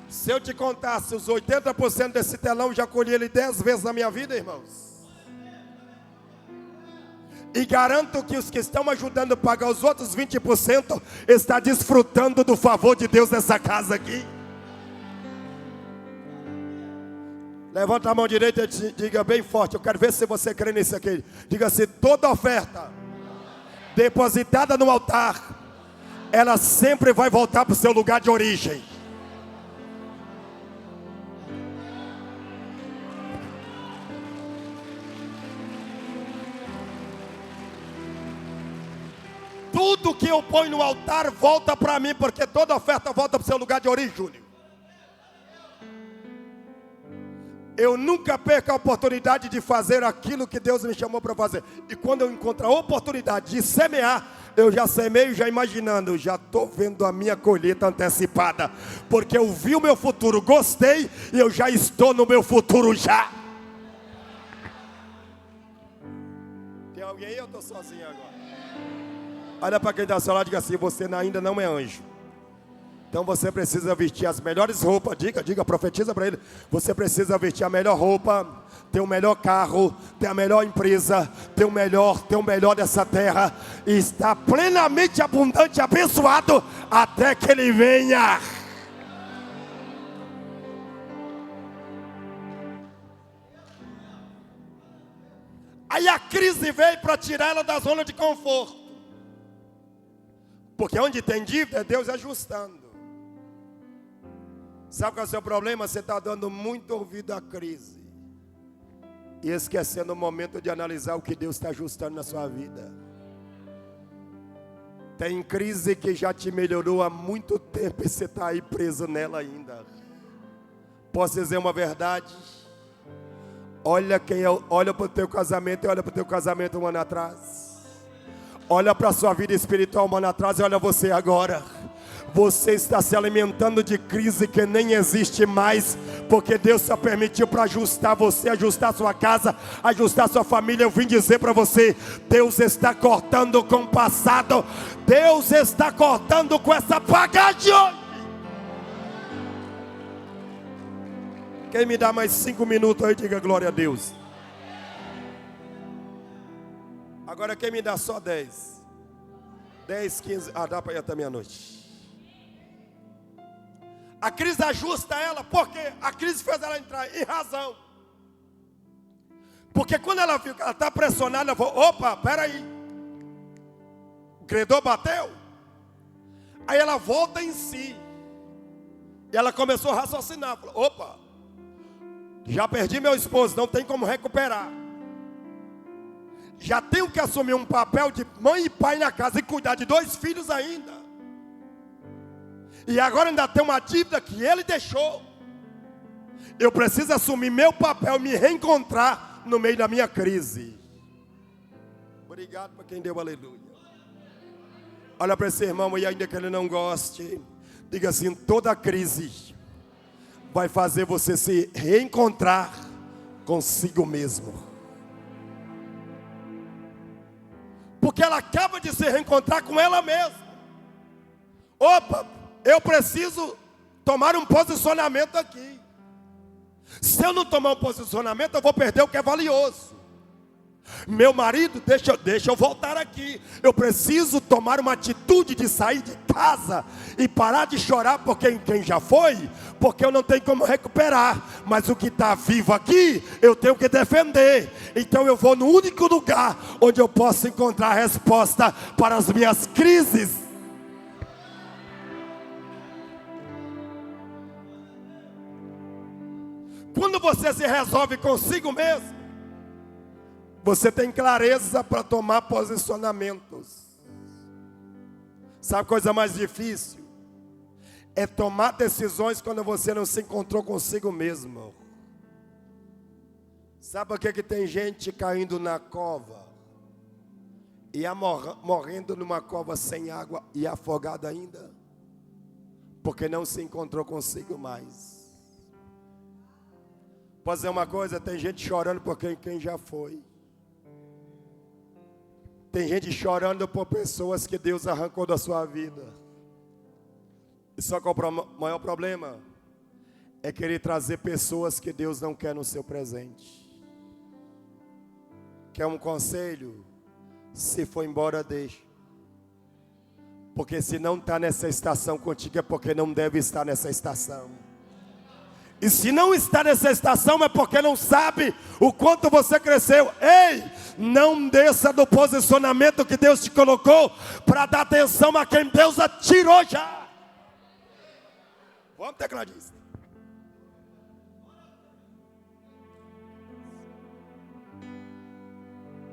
Se eu te contasse os 80% desse telão, já colhi ele 10 vezes na minha vida, irmãos. E garanto que os que estão ajudando a pagar os outros 20% está desfrutando do favor de Deus nessa casa aqui. Levanta a mão direita e diga bem forte. Eu quero ver se você crê nisso aqui. Diga assim: toda oferta depositada no altar, ela sempre vai voltar para o seu lugar de origem. tudo que eu ponho no altar volta para mim, porque toda oferta volta para o seu lugar de origem, Júnior. Eu nunca perco a oportunidade de fazer aquilo que Deus me chamou para fazer. E quando eu encontro a oportunidade de semear, eu já semeio já imaginando, já estou vendo a minha colheita antecipada. Porque eu vi o meu futuro, gostei, e eu já estou no meu futuro já. Tem alguém aí ou eu estou sozinho agora? Olha para quem está ao seu lado e diga assim: você ainda não é anjo. Então você precisa vestir as melhores roupas. Diga, profetiza para ele. Você precisa vestir a melhor roupa, ter o melhor carro, ter a melhor empresa, ter o melhor dessa terra, e estar plenamente abundante, abençoado, até que ele venha. Aí a crise veio para tirar ela da zona de conforto. Porque onde tem dívida, é Deus ajustando. Sabe qual é o seu problema? Você está dando muito ouvido à crise e esquecendo o momento de analisar o que Deus está ajustando na sua vida. Tem crise que já te melhorou há muito tempo e você está aí preso nela ainda. Posso dizer uma verdade? Olha para o teu casamento e olha para o teu casamento um ano atrás. Olha para a sua vida espiritual um ano atrás e olha você agora. Você está se alimentando de crise que nem existe mais, porque Deus só permitiu para ajustar você, ajustar sua casa, ajustar sua família. Eu vim dizer para você: Deus está cortando com o passado, Deus está cortando com essa bagagem hoje. Quem me dá mais 5 minutos aí, diga glória a Deus. Agora quem me dá só 10? 10, 15, dá para ir até meia-noite. A crise ajusta ela, porque a crise fez ela entrar em razão. Porque quando ela viu que ela está pressionada, ela falou: opa, peraí, o credor bateu. Aí ela volta em si. E ela começou a raciocinar, falou: opa, já perdi meu esposo, não tem como recuperar. Já tenho que assumir um papel de mãe e pai na casa e cuidar de 2 filhos ainda. E agora ainda tem uma dívida que ele deixou. Eu preciso assumir meu papel, me reencontrar no meio da minha crise. Obrigado para quem deu aleluia. Olha para esse irmão e ainda que ele não goste, diga assim: toda crise vai fazer você se reencontrar consigo mesmo. Porque ela acaba de se reencontrar com ela mesma. Opa, eu preciso tomar um posicionamento aqui. Se eu não tomar um posicionamento, eu vou perder o que é valioso. Meu marido, deixa eu voltar aqui. Eu preciso tomar uma atitude de sair de casa e parar de chorar por quem já foi, porque eu não tenho como recuperar. Mas o que está vivo aqui, eu tenho que defender. Então eu vou no único lugar onde eu posso encontrar resposta para as minhas crises. Quando você se resolve consigo mesmo, você tem clareza para tomar posicionamentos. Sabe a coisa mais difícil? É tomar decisões quando você não se encontrou consigo mesmo. Sabe por que tem gente caindo na cova e morrendo numa cova sem água e afogado ainda? Porque não se encontrou consigo mais. Posso dizer uma coisa? Tem gente chorando por quem já foi. Tem gente chorando por pessoas que Deus arrancou da sua vida. E só que o maior problema é querer trazer pessoas que Deus não quer no seu presente. Quer um conselho? Se for embora, deixa. Porque se não está nessa estação contigo, é porque não deve estar nessa estação. E se não está nessa estação, é porque não sabe o quanto você cresceu. Ei, não desça do posicionamento que Deus te colocou para dar atenção a quem Deus atirou já. Vamos, tecladista.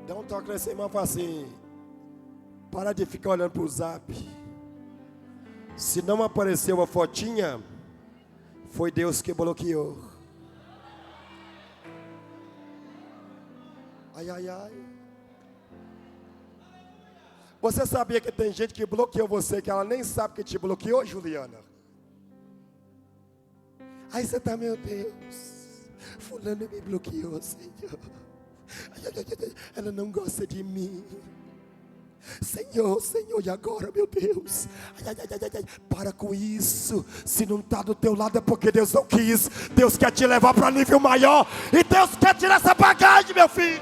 Dá um toque nesse irmão e fala assim: Para de ficar olhando para o zap. Se não apareceu a fotinha, foi Deus que bloqueou. Ai, ai, ai. Você sabia que tem gente que bloqueou você, que ela nem sabe que te bloqueou, Juliana? Aí você está, meu Deus, fulano me bloqueou, Senhor. Ela não gosta de mim. Senhor, Senhor, e agora, meu Deus? Para com isso. Se não está do teu lado é porque Deus não quis. Deus quer te levar para nível maior. E Deus quer tirar essa bagagem, meu filho.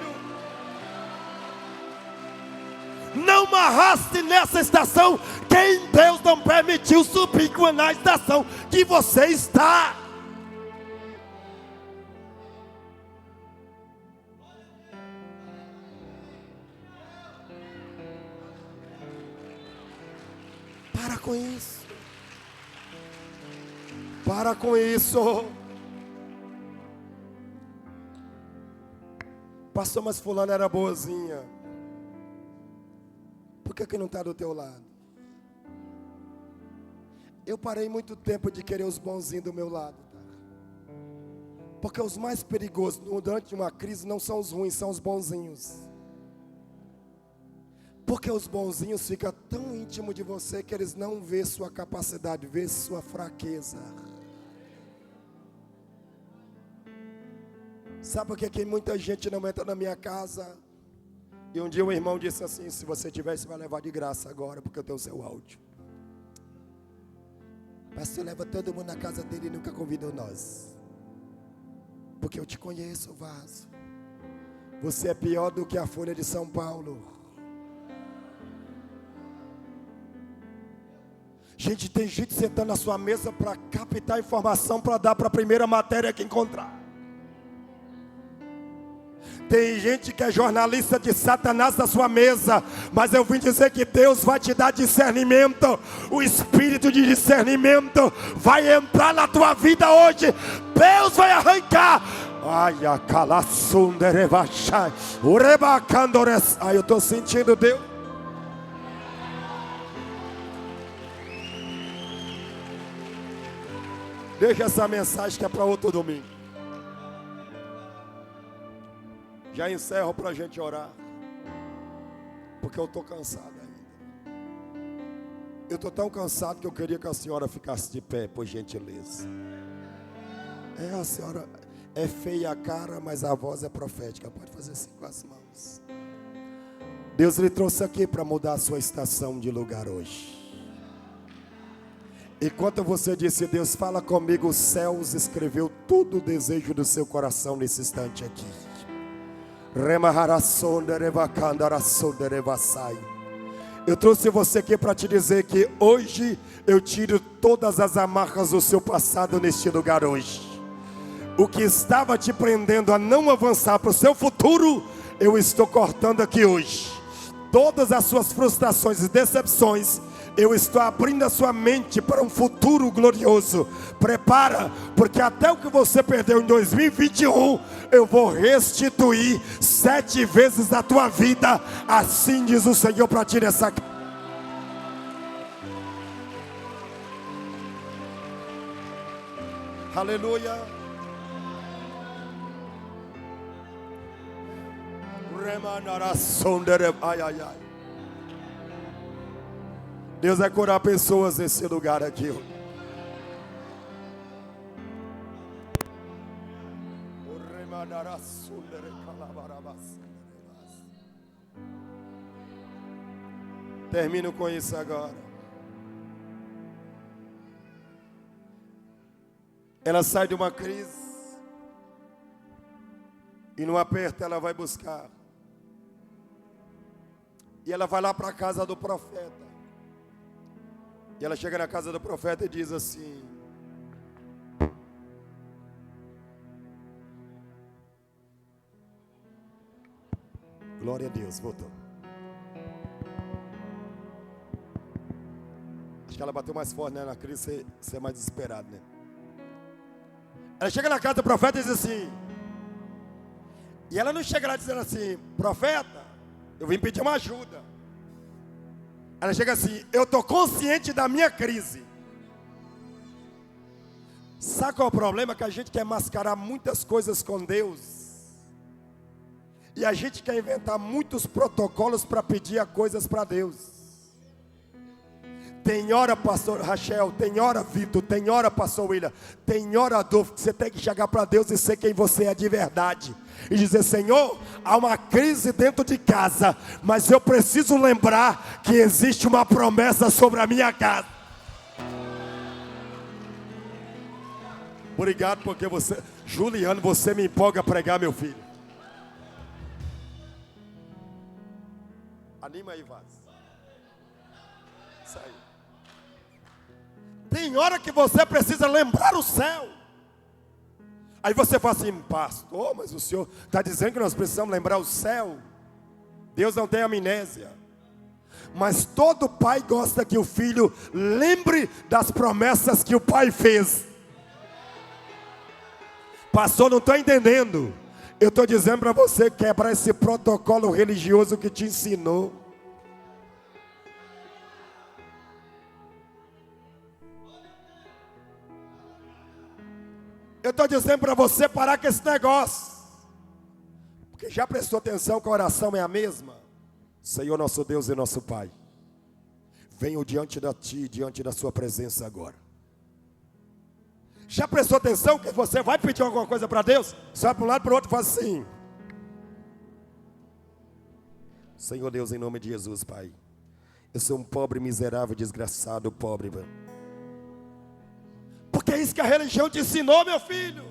Não arraste nessa estação quem Deus não permitiu subir na estação que você está. Para com isso. Para com isso. Pastor, mas fulano era boazinha. Por que não está do teu lado? Eu parei muito tempo de querer os bonzinhos do meu lado. Tá? Porque os mais perigosos durante uma crise não são os ruins, são os bonzinhos. Porque os bonzinhos ficam tão íntimos de você que eles não vê sua capacidade, vê sua fraqueza. Sabe por que muita gente não entra na minha casa? E um dia um irmão disse assim: se você tiver, você vai levar de graça agora, porque eu tenho o seu áudio. Pastor, leva todo mundo na casa dele e nunca convidou nós. Porque eu te conheço, vaso. Você é pior do que a Folha de São Paulo. Gente, tem gente sentando na sua mesa para captar informação para dar para a primeira matéria que encontrar. Tem gente que é jornalista de Satanás na sua mesa, mas eu vim dizer que Deus vai te dar discernimento. O espírito de discernimento vai entrar na tua vida hoje. Deus vai arrancar. Ai, a calassunderevachai, urebacandores. Ai, eu estou sentindo Deus. Deixa essa mensagem que é para outro domingo. Já encerro para a gente orar, porque eu estou cansado ainda. Eu estou tão cansado que eu queria que a senhora ficasse de pé, por gentileza. A senhora é feia a cara, mas a voz é profética. Pode fazer assim com as mãos. Deus lhe trouxe aqui para mudar a sua estação de lugar hoje. Enquanto você disse: Deus, fala comigo, os céus escreveu todo o desejo do seu coração nesse instante aqui. Eu trouxe você aqui para te dizer que hoje eu tiro todas as amarras do seu passado neste lugar hoje. O que estava te prendendo a não avançar para o seu futuro, eu estou cortando aqui hoje. Todas as suas frustrações e decepções, eu estou abrindo a sua mente para um futuro glorioso. Prepara, porque até o que você perdeu em 2021, eu vou restituir 7 vezes na tua vida. Assim diz o Senhor para ti nessa. Aleluia. Ai, ai, ai. Deus vai curar pessoas nesse lugar aqui. Termino com isso agora. Ela sai de uma crise e no aperto ela vai buscar. E ela vai lá para a casa do profeta. E ela chega na casa do profeta e diz assim: glória a Deus, voltou. Acho que ela bateu mais forte, né? Na crise você é mais desesperado, né? Ela chega na casa do profeta e diz assim. E ela não chega lá dizendo assim: profeta, eu vim pedir uma ajuda. Ela chega assim: eu estou consciente da minha crise. Sabe qual é o problema? Que a gente quer mascarar muitas coisas com Deus. E a gente quer inventar muitos protocolos para pedir coisas para Deus. Tem hora, pastor Rachel, tem hora, Vitor, tem hora, pastor William, tem hora, Adolfo, que você tem que chegar para Deus e ser quem você é de verdade. E dizer: Senhor, há uma crise dentro de casa, mas eu preciso lembrar que existe uma promessa sobre a minha casa. Obrigado, porque você, Juliano, você me empolga a pregar, meu filho. Anima aí, Vaz. Isso aí. Tem hora que você precisa lembrar o céu. Aí você fala assim: pastor, mas o senhor está dizendo que nós precisamos lembrar o céu. Deus não tem amnésia. Mas todo pai gosta que o filho lembre das promessas que o pai fez. Pastor, não estou entendendo. Eu estou dizendo para você quebrar esse protocolo religioso que te ensinou. Eu estou dizendo para você parar com esse negócio. Porque já prestou atenção que a oração é a mesma? Senhor nosso Deus e nosso Pai, venho diante de Ti, diante da Sua presença agora. Já prestou atenção que você vai pedir alguma coisa para Deus? Você vai para um lado e para o outro e faz assim: Senhor Deus, em nome de Jesus, Pai, eu sou um pobre, miserável, desgraçado, pobre. Porque é isso que a religião te ensinou, meu filho.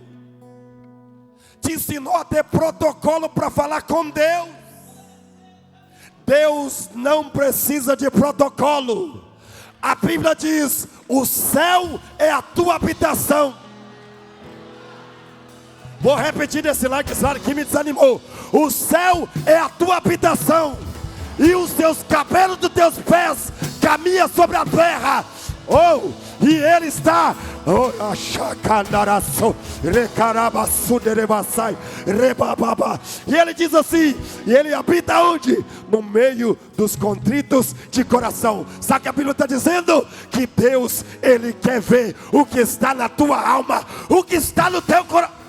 Te ensinou a ter protocolo para falar com Deus. Deus não precisa de protocolo. A Bíblia diz: o céu é a tua habitação. Vou repetir desse lado, esse lado que me desanimou. O céu é a tua habitação, e os teus cabelos dos teus pés caminham sobre a terra. E Ele está, e Ele diz assim: e Ele habita onde? No meio dos contritos de coração. Sabe o que a Bíblia está dizendo? Que Deus, Ele quer ver o que está na tua alma, o que está no teu coração.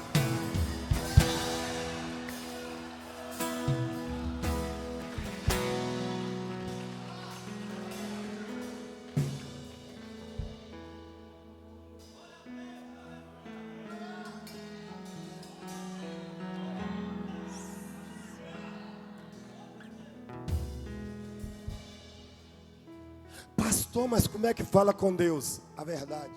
Pastor, mas como é que fala com Deus? A verdade.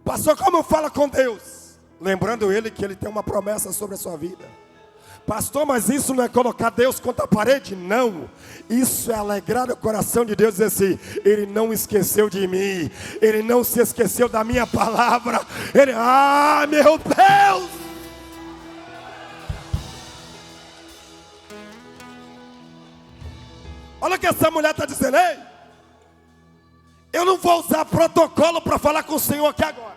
Pastor, como fala com Deus? Lembrando Ele que Ele tem uma promessa sobre a sua vida. Pastor, mas isso não é colocar Deus contra a parede? Não. Isso é alegrar o coração de Deus e dizer assim: Ele não esqueceu de mim. Ele não se esqueceu da minha palavra. Ele, meu Deus! Olha o que essa mulher está dizendo: ei, eu não vou usar protocolo para falar com o Senhor aqui agora.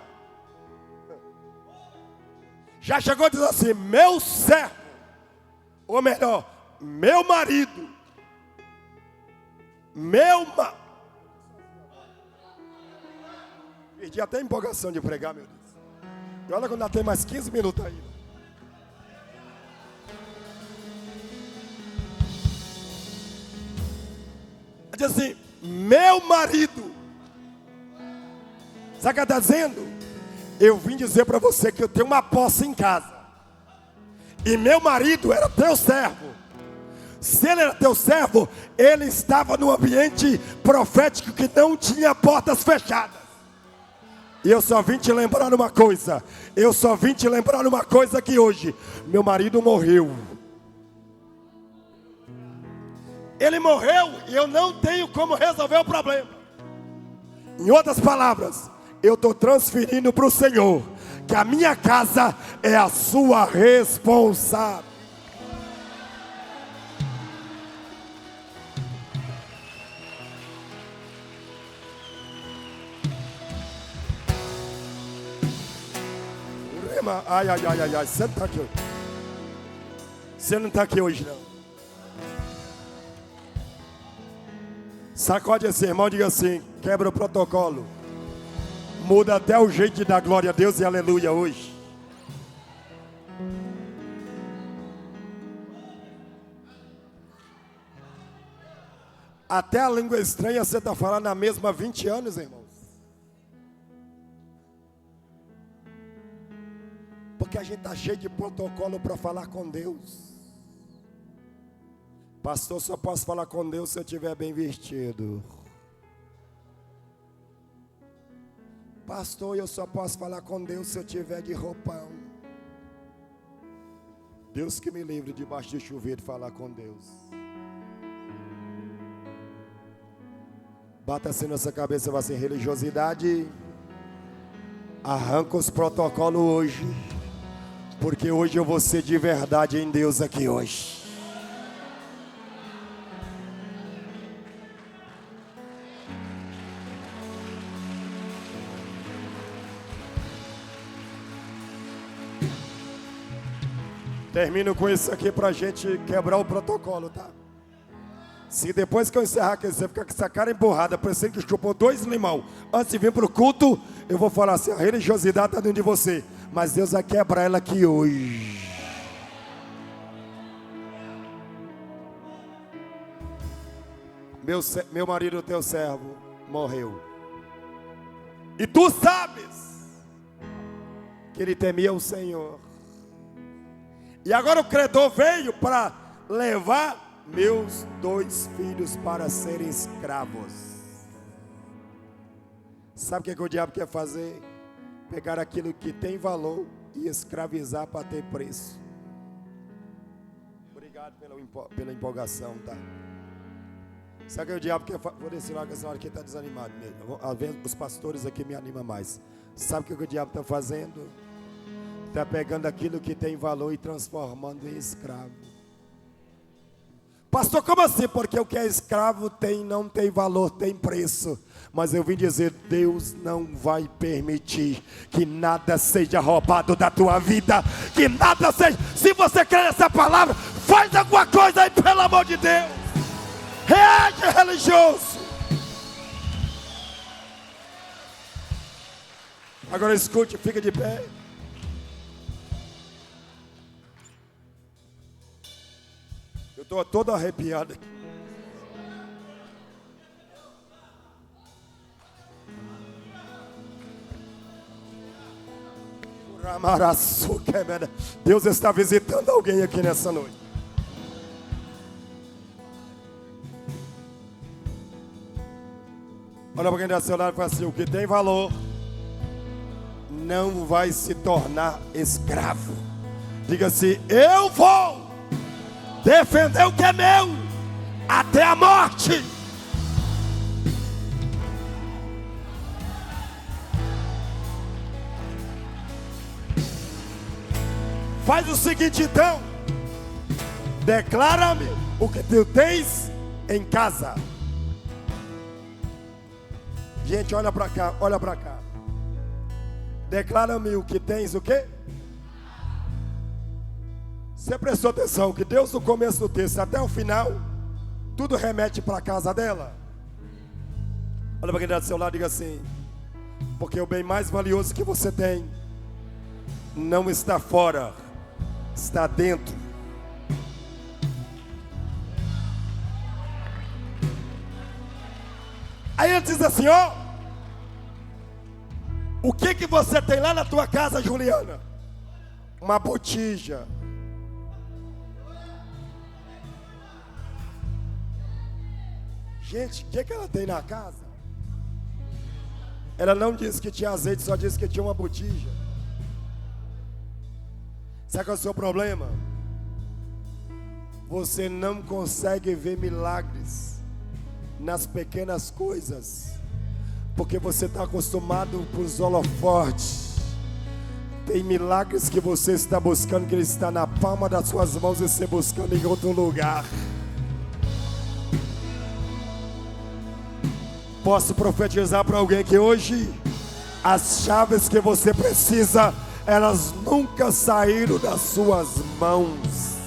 Já chegou a dizer assim: meu servo, ou melhor, meu marido, perdi até a empolgação de pregar, meu Deus. E olha quando ainda tem mais 15 minutos ainda. Diz assim: meu marido. Sabe o que ela está dizendo? Eu vim dizer para você que eu tenho uma posse em casa, e meu marido era teu servo. Se ele era teu servo, ele estava num ambiente profético que não tinha portas fechadas. E eu só vim te lembrar uma coisa. Que hoje meu marido morreu. Ele morreu e eu não tenho como resolver o problema. Em outras palavras, eu estou transferindo para o Senhor que a minha casa é a sua responsabilidade. Ai, você não está aqui hoje. Você não está aqui hoje, não. Sacode esse irmão, diga assim: quebra o protocolo. Muda até o jeito de dar glória a Deus e aleluia hoje. Até a língua estranha você está falando a mesma há 20 anos, irmãos. Porque a gente está cheio de protocolo para falar com Deus. Pastor, só posso falar com Deus se eu estiver bem vestido. Pastor, eu só posso falar com Deus se eu estiver de roupão. Deus que me livre debaixo de chuveiro de falar com Deus. Bata assim nessa cabeça, vai assim: religiosidade, arranca os protocolos hoje, porque hoje eu vou ser de verdade em Deus aqui hoje. Termino com isso aqui pra gente quebrar o protocolo, tá? Se depois que eu encerrar aqui, você ficar com essa cara emburrada, parecendo que chupou 2 limão antes de vir pro culto, eu vou falar assim: a religiosidade está dentro de você, mas Deus vai quebrar ela aqui hoje. Meu marido, teu servo, morreu. E tu sabes que ele temia o Senhor. E agora o credor veio para levar meus 2 filhos para serem escravos. Sabe o que o diabo quer fazer? Pegar aquilo que tem valor e escravizar para ter preço. Obrigado pela empolgação, tá? Sabe o que o diabo quer fazer? Vou descer logo essa hora que está desanimado mesmo. Às vezes os pastores aqui me animam mais. Sabe o que o diabo está fazendo? Está pegando aquilo que tem valor e transformando em escravo. Pastor, como assim? Porque o que é escravo não tem valor, tem preço. Mas eu vim dizer: Deus não vai permitir que nada seja roubado da tua vida. Que nada seja. Se você crê nessa palavra, faz alguma coisa aí, pelo amor de Deus. Reage, religioso. Agora escute, fica de pé. Eu estou todo arrepiado aqui. Deus está visitando alguém aqui nessa noite. Olha para quem está ao seu lado e fala assim: o que tem valor não vai se tornar escravo. Diga assim: eu vou defender o que é meu até a morte. Faz o seguinte então: declara-me o que tu tens em casa. Gente, olha para cá, olha para cá. Declara-me o que tens, o quê? Você prestou atenção que Deus, no começo do texto até o final, tudo remete para a casa dela? Olha para quem está do seu lado e diga assim: porque o bem mais valioso que você tem não está fora, está dentro. Aí ele diz assim: ó, o que você tem lá na tua casa, Juliana? Uma botija. Gente, o que ela tem na casa? Ela não disse que tinha azeite, só disse que tinha uma botija. Sabe qual é o seu problema? Você não consegue ver milagres nas pequenas coisas, porque você está acostumado com os holofotes. Tem milagres que você está buscando, que ele está na palma das suas mãos, e você buscando em outro lugar. Posso profetizar para alguém que hoje as chaves que você precisa, elas nunca saíram das suas mãos.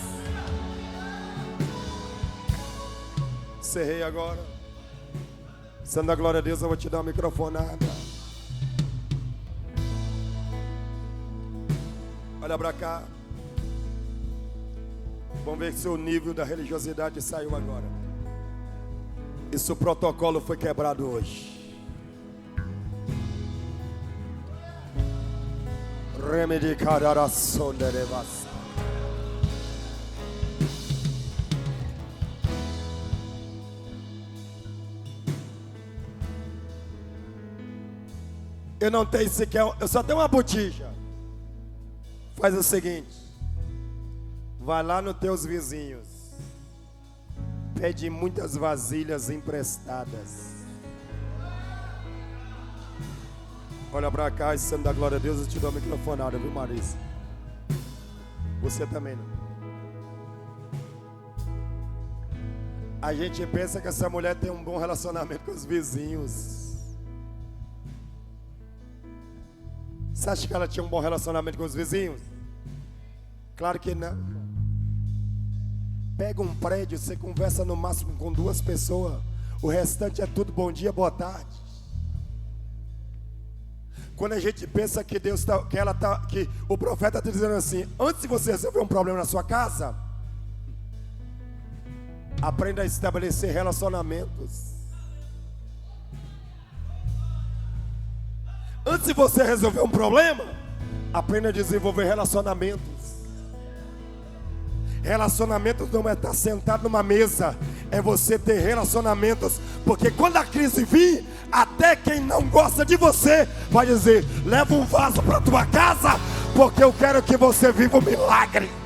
Cerrei agora. Sendo a glória a Deus, eu vou te dar uma microfonada. Olha pra cá. Vamos ver se o nível da religiosidade saiu agora. E se o protocolo foi quebrado hoje. Remedi cararação de levas. Eu não tenho sequer, eu só tenho uma botija. Faz o seguinte, vai lá nos teus vizinhos, pede muitas vasilhas emprestadas. Olha pra cá, sendo da glória a Deus, eu te dou a microfonada, viu, Marisa? Você também não. A gente pensa que essa mulher tem um bom relacionamento com os vizinhos. Você acha que ela tinha um bom relacionamento com os vizinhos? Claro que não. Pega um prédio, você conversa no máximo com 2 pessoas. O restante é tudo bom dia, boa tarde. Quando a gente pensa que Deus tá, que o profeta está dizendo assim: antes de você resolver um problema na sua casa, aprenda a estabelecer relacionamentos. Antes de você resolver um problema, aprenda a desenvolver relacionamentos. Relacionamentos não é estar sentado numa mesa, é você ter relacionamentos. Porque quando a crise vir, até quem não gosta de você vai dizer: leva um vaso para tua casa, porque eu quero que você viva um milagre.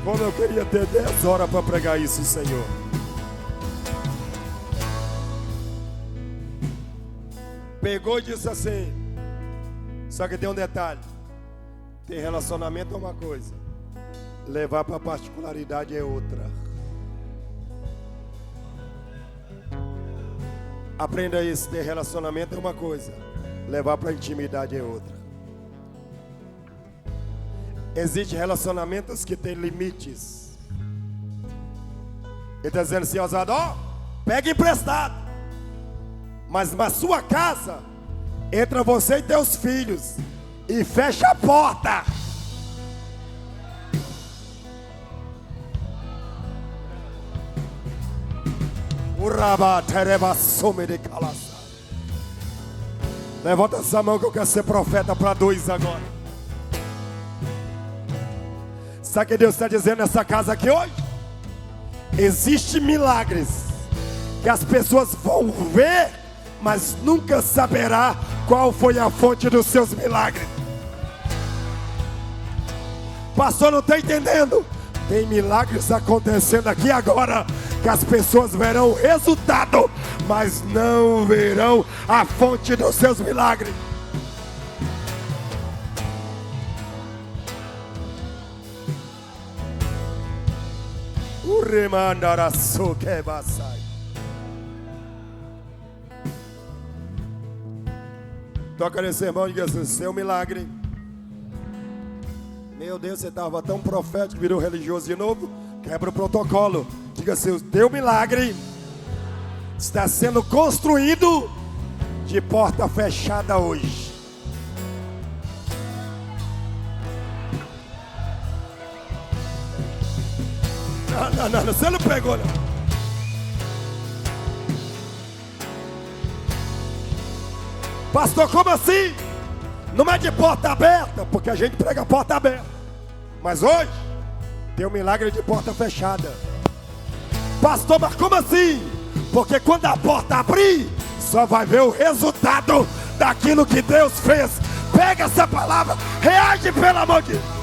Como eu queria ter 10 horas para pregar isso, Senhor. Pegou e disse assim. Só que tem um detalhe. Ter relacionamento é uma coisa, levar para a particularidade é outra. Aprenda isso. Ter relacionamento é uma coisa, levar para a intimidade é outra. Existem relacionamentos que têm limites. Ele está dizendo assim: ousado, ó, pega emprestado, mas na sua casa entra você e teus filhos e fecha a porta. Levanta essa mão que eu quero ser profeta para 2 agora. Sabe o que Deus está dizendo nessa casa aqui hoje? Existem milagres que as pessoas vão ver, mas nunca saberá qual foi a fonte dos seus milagres. Pastor, não está entendendo? Tem milagres acontecendo aqui agora, que as pessoas verão o resultado, mas não verão a fonte dos seus milagres. Toca nesse irmão e diga assim: seu milagre. Meu Deus, você estava tão profético, virou religioso de novo. Quebra o protocolo. Diga assim: o teu milagre está sendo construído de porta fechada hoje. Não, você não pegou, não. Pastor, como assim? Não é de porta aberta, porque a gente prega porta aberta. Mas hoje tem um milagre de porta fechada. Pastor, mas como assim? Porque quando a porta abrir, só vai ver o resultado daquilo que Deus fez. Pega essa palavra, reage pelo amor de Deus.